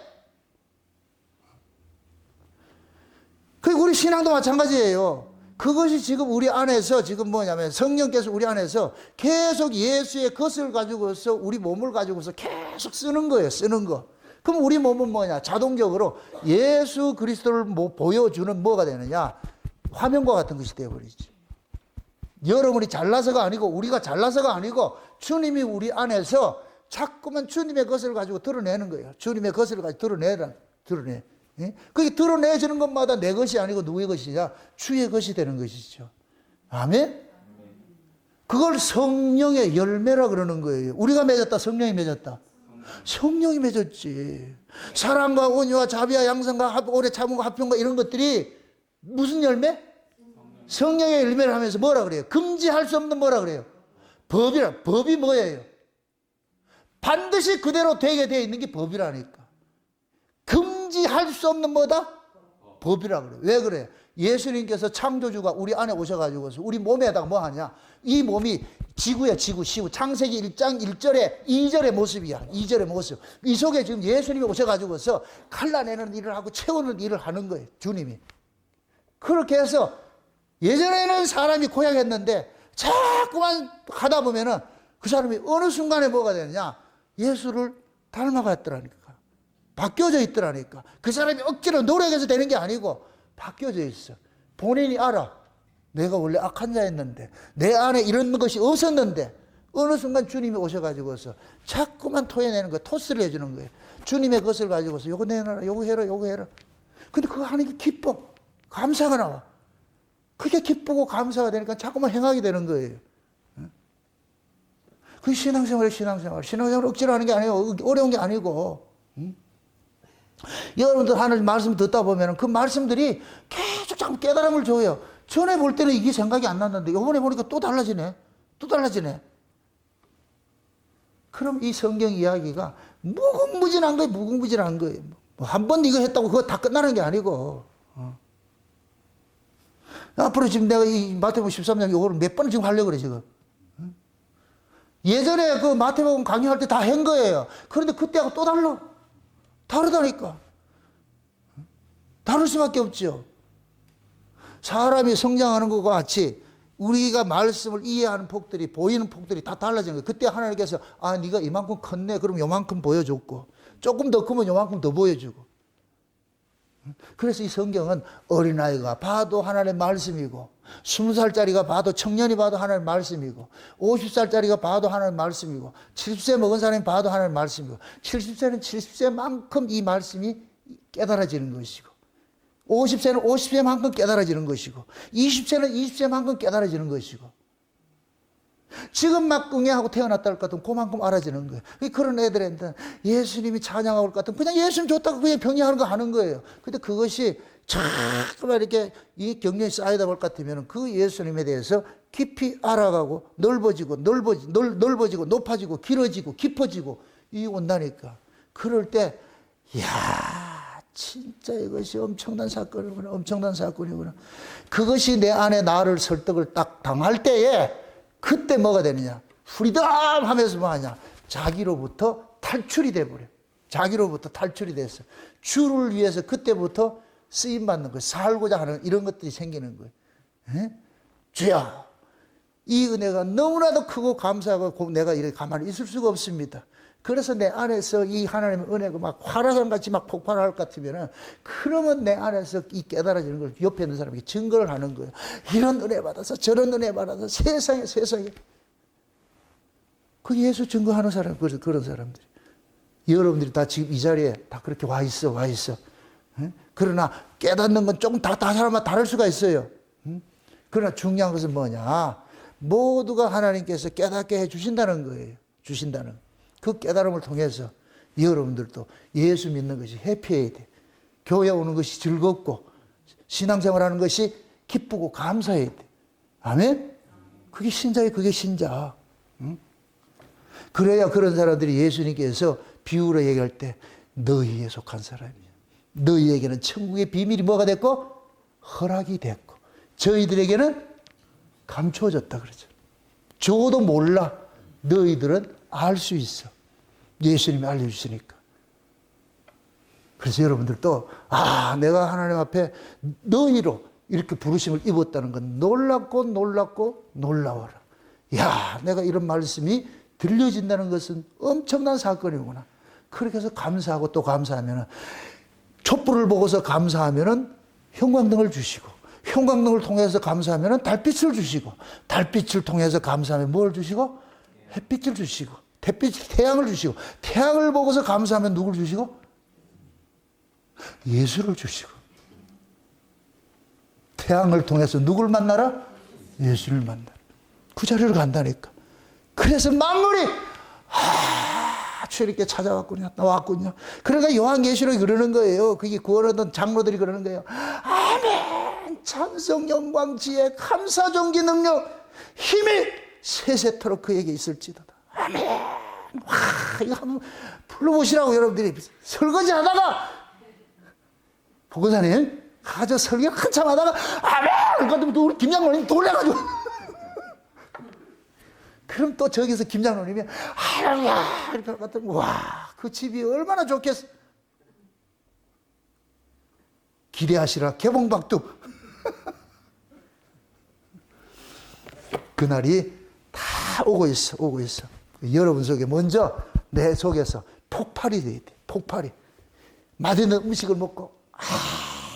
그리고 우리 신앙도 마찬가지예요. 그것이 지금 우리 안에서 지금 뭐냐면 성령께서 우리 안에서 계속 예수의 것을 가지고서 우리 몸을 가지고서 계속 쓰는 거예요. 쓰는 거. 그럼 우리 몸은 뭐냐? 자동적으로 예수 그리스도를 보여주는 뭐가 되느냐? 화면과 같은 것이 되어버리지. 여러분이 잘나서가 아니고 우리가 잘나서가 아니고 주님이 우리 안에서 자꾸만 주님의 것을 가지고 드러내는 거예요. 주님의 것을 가지고 드러내. 그게 드러내지는 것마다 내 것이 아니고 누구의 것이냐? 주의 것이 되는 것이죠. 아멘? 그걸 성령의 열매라 그러는 거예요. 우리가 맺었다, 성령이 맺었다. 성령이 맺었지. 사랑과 온유와 자비와 양선과 오래 참음과 화평과 이런 것들이 무슨 열매? 성령의 열매를 하면서 뭐라 그래요? 금지할 수 없는 뭐라 그래요? 법이라. 법이 뭐예요? 반드시 그대로 되게 되어 있는 게 법이라니까. 금지할 수 없는 뭐다? 법이라 그래요. 왜 그래요? 예수님께서 창조주가 우리 안에 오셔가지고서 우리 몸에다가 뭐 하냐? 이 몸이 지구야, 지구. 창세기 1장 1절에 2절의 모습이야. 2절의 모습. 이 속에 지금 예수님이 오셔가지고서 갈라내는 일을 하고 채우는 일을 하는 거예요. 주님이. 그렇게 해서 예전에는 사람이 고약했는데 자꾸만 하다 보면은 그 사람이 어느 순간에 뭐가 되느냐? 예수를 닮아갔더라니까. 바뀌어져 있더라니까. 그 사람이 억지로 노력해서 되는 게 아니고 바뀌어져 있어. 본인이 알아. 내가 원래 악한 자였는데 내 안에 이런 것이 없었는데 어느 순간 주님이 오셔가지고서 자꾸만 토해내는 거예요. 토스를 해주는 거예요. 주님의 것을 가지고서 요거 내놔라, 요거 해라, 요거 해라. 근데 그거 하는 게 기뻐. 감사가 나와. 그게 기쁘고 감사가 되니까 자꾸만 행하게 되는 거예요. 그게 신앙생활이에요, 신앙생활. 신앙생활 억지로 하는 게 아니에요. 어려운 게 아니고. 여러분들 하나님 말씀 듣다 보면 그 말씀들이 계속 자꾸 깨달음을 줘요. 전에 볼 때는 이게 생각이 안 났는데 이번에 보니까 또 달라지네. 또 달라지네. 그럼 이 성경 이야기가 무궁무진한 거예요. 무궁무진한 거예요. 뭐 한 번 이거 했다고 그거 다 끝나는 게 아니고. 앞으로 지금 내가 이 마태복음 13장 이거를 몇 번을 지금 하려고 그래 지금. 예전에 그 마태복음 강의할 때 다 한 거예요. 그런데 그때하고 또 달라. 다르다니까. 다를 수밖에 없죠. 사람이 성장하는 것과 같이 우리가 말씀을 이해하는 폭들이, 보이는 폭들이 다 달라지는 거예요. 그때 하나님께서 아 네가 이만큼 컸네. 그럼 요만큼 보여줬고 조금 더 크면 요만큼 더 보여주고. 그래서 이 성경은 어린아이가 봐도 하나님의 말씀이고 20살짜리가 봐도 청년이 봐도 하나님의 말씀이고 50살짜리가 봐도 하나님의 말씀이고 70세 먹은 사람이 봐도 하나님의 말씀이고 70세는 70세만큼 이 말씀이 깨달아지는 것이고 50세는 50세만큼 깨달아지는 것이고 20세는 20세만큼 깨달아지는 것이고 지금 막 응애하고 태어났다 할 것 같으면 그만큼 알아지는 거예요. 그런 애들한테 예수님이 찬양하고 올 것 같으면 그냥 예수님 좋다고 그냥 병리하는 거 하는 거예요. 근데 그것이 자꾸만 이렇게 이 경륜이 쌓이다 볼 것 같으면 그 예수님에 대해서 깊이 알아가고 넓어지고 높아지고 길어지고 깊어지고 이 온다니까. 그럴 때 이야 진짜 이것이 엄청난 사건이구나. 엄청난 사건이구나. 그것이 내 안에 나를 설득을 딱 당할 때에 그때 뭐가 되느냐? 프리덤 하면서 뭐 하냐? 자기로부터 탈출이 돼버려. 자기로부터 탈출이 됐어. 주를 위해서 그때부터 쓰임받는 거예요. 살고자 하는 이런 것들이 생기는 거예요. 에? 주야, 이 은혜가 너무나도 크고 감사하고 내가 이렇게 가만히 있을 수가 없습니다. 그래서 내 안에서 이 하나님의 은혜가 막 화라산 같이 막 폭발할 것 같으면은 그러면 내 안에서 이 깨달아지는 걸 옆에 있는 사람에게 증거를 하는 거예요. 이런 은혜 받아서 저런 은혜 받아서 세상에 그 예수 증거하는 사람 그런 사람들이 여러분들이 다 지금 이 자리에 다 그렇게 와 있어. 응? 그러나 깨닫는 건 조금 다 사람마다 다를 수가 있어요. 응? 그러나 중요한 것은 뭐냐? 모두가 하나님께서 깨닫게 해 주신다는 거예요. 주신다는 그 깨달음을 통해서 여러분들도 예수 믿는 것이 해피해야 돼. 교회 오는 것이 즐겁고 신앙생활하는 것이 기쁘고 감사해야 돼. 아멘? 그게 신자예요. 그게 신자. 응? 그래야 그런 사람들이 예수님께서 비유로 얘기할 때 너희에 속한 사람이야. 너희에게는 천국의 비밀이 뭐가 됐고 허락이 됐고 저희들에게는 감추어졌다 그러죠. 저도 몰라. 너희들은 알 수 있어. 예수님이 알려주시니까. 그래서 여러분들도 내가 하나님 앞에 너희로 이렇게 부르심을 입었다는 건 놀랍고 놀라워라. 야, 내가 이런 말씀이 들려진다는 것은 엄청난 사건이구나. 그렇게 해서 감사하고 또 감사하면은 촛불을 보고서 감사하면은 형광등을 주시고 형광등을 통해서 감사하면은 달빛을 주시고 달빛을 통해서 감사하면 뭘 주시고 햇빛을 주시고 태양을 주시고 태양을 보고서 감사하면 누굴 주시고 예수를 주시고 태양을 통해서 누굴 만나라? 예수를 만나라. 그 자리를 간다니까. 그래서 만물이 주님께 찾아왔군요. 나왔군요. 그러니까 요한계시록이 그러는 거예요. 그게 구원하던 장로들이 그러는 거예요. 아멘. 찬송 영광 지혜 감사 존귀 능력 힘이 세세토록 그에게 있을지도다. 아멘. 와, 이거 한번 불러보시라고 여러분들이 설거지 하다가 보건사님 가져 설교 한참 하다가 아멘. 그런데 우리 김장로님 놀래가지고 그럼 또 저기서 김장로님이 할렐루야 이렇게 갔더니 와, 그 집이 얼마나 좋겠어. 기대하시라 개봉박두. 그날이 다 오고 있어. 여러분 속에 먼저 내 속에서 폭발이 돼야 돼. 폭발이. 맛있는 음식을 먹고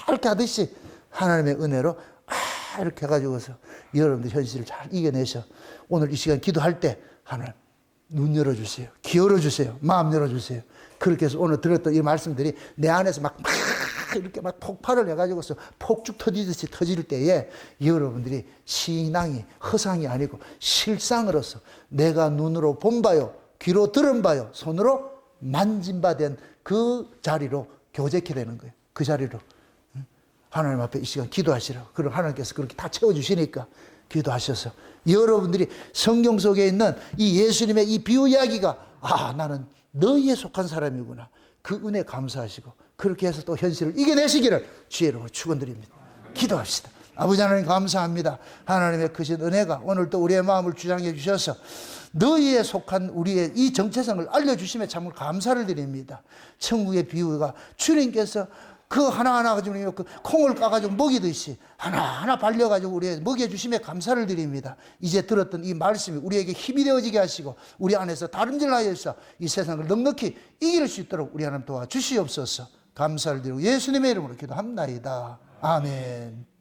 이렇게 하듯이 하나님의 은혜로 이렇게 해가지고서 여러분들 현실을 잘 이겨내셔. 오늘 이 시간 기도할 때 하나님 눈 열어주세요. 귀 열어주세요. 마음 열어주세요. 그렇게 해서 오늘 들었던 이 말씀들이 내 안에서 막 이렇게 막 폭발을 해가지고서 폭죽 터지듯이 터질 때에 여러분들이 신앙이 허상이 아니고 실상으로서 내가 눈으로 본 바요, 귀로 들은 바요, 손으로 만진 바 된 그 자리로 교제케 되는 거예요. 그 자리로. 하나님 앞에 이 시간 기도하시라고. 그럼 하나님께서 그렇게 다 채워주시니까 기도하셔서 여러분들이 성경 속에 있는 이 예수님의 이 비유 이야기가 나는 너희에 속한 사람이구나. 그 은혜 감사하시고 그렇게 해서 또 현실을 이겨내시기를 주의 이름으로 축원드립니다. 기도합시다. 아버지 하나님 감사합니다. 하나님의 크신 은혜가 오늘 또 우리의 마음을 주장해 주셔서 너희에 속한 우리의 이 정체성을 알려주심에 참으로 감사를 드립니다. 천국의 비유가 주님께서 그 하나하나 가지고 그 콩을 까가지고 먹이듯이 하나하나 발려가지고 우리에게 먹여주심에 감사를 드립니다. 이제 들었던 이 말씀이 우리에게 힘이 되어지게 하시고 우리 안에서 다름질하여서 이 세상을 넉넉히 이길 수 있도록 우리 하나님 도와주시옵소서. 감사를 드리고 예수님의 이름으로 기도합나이다. 아멘.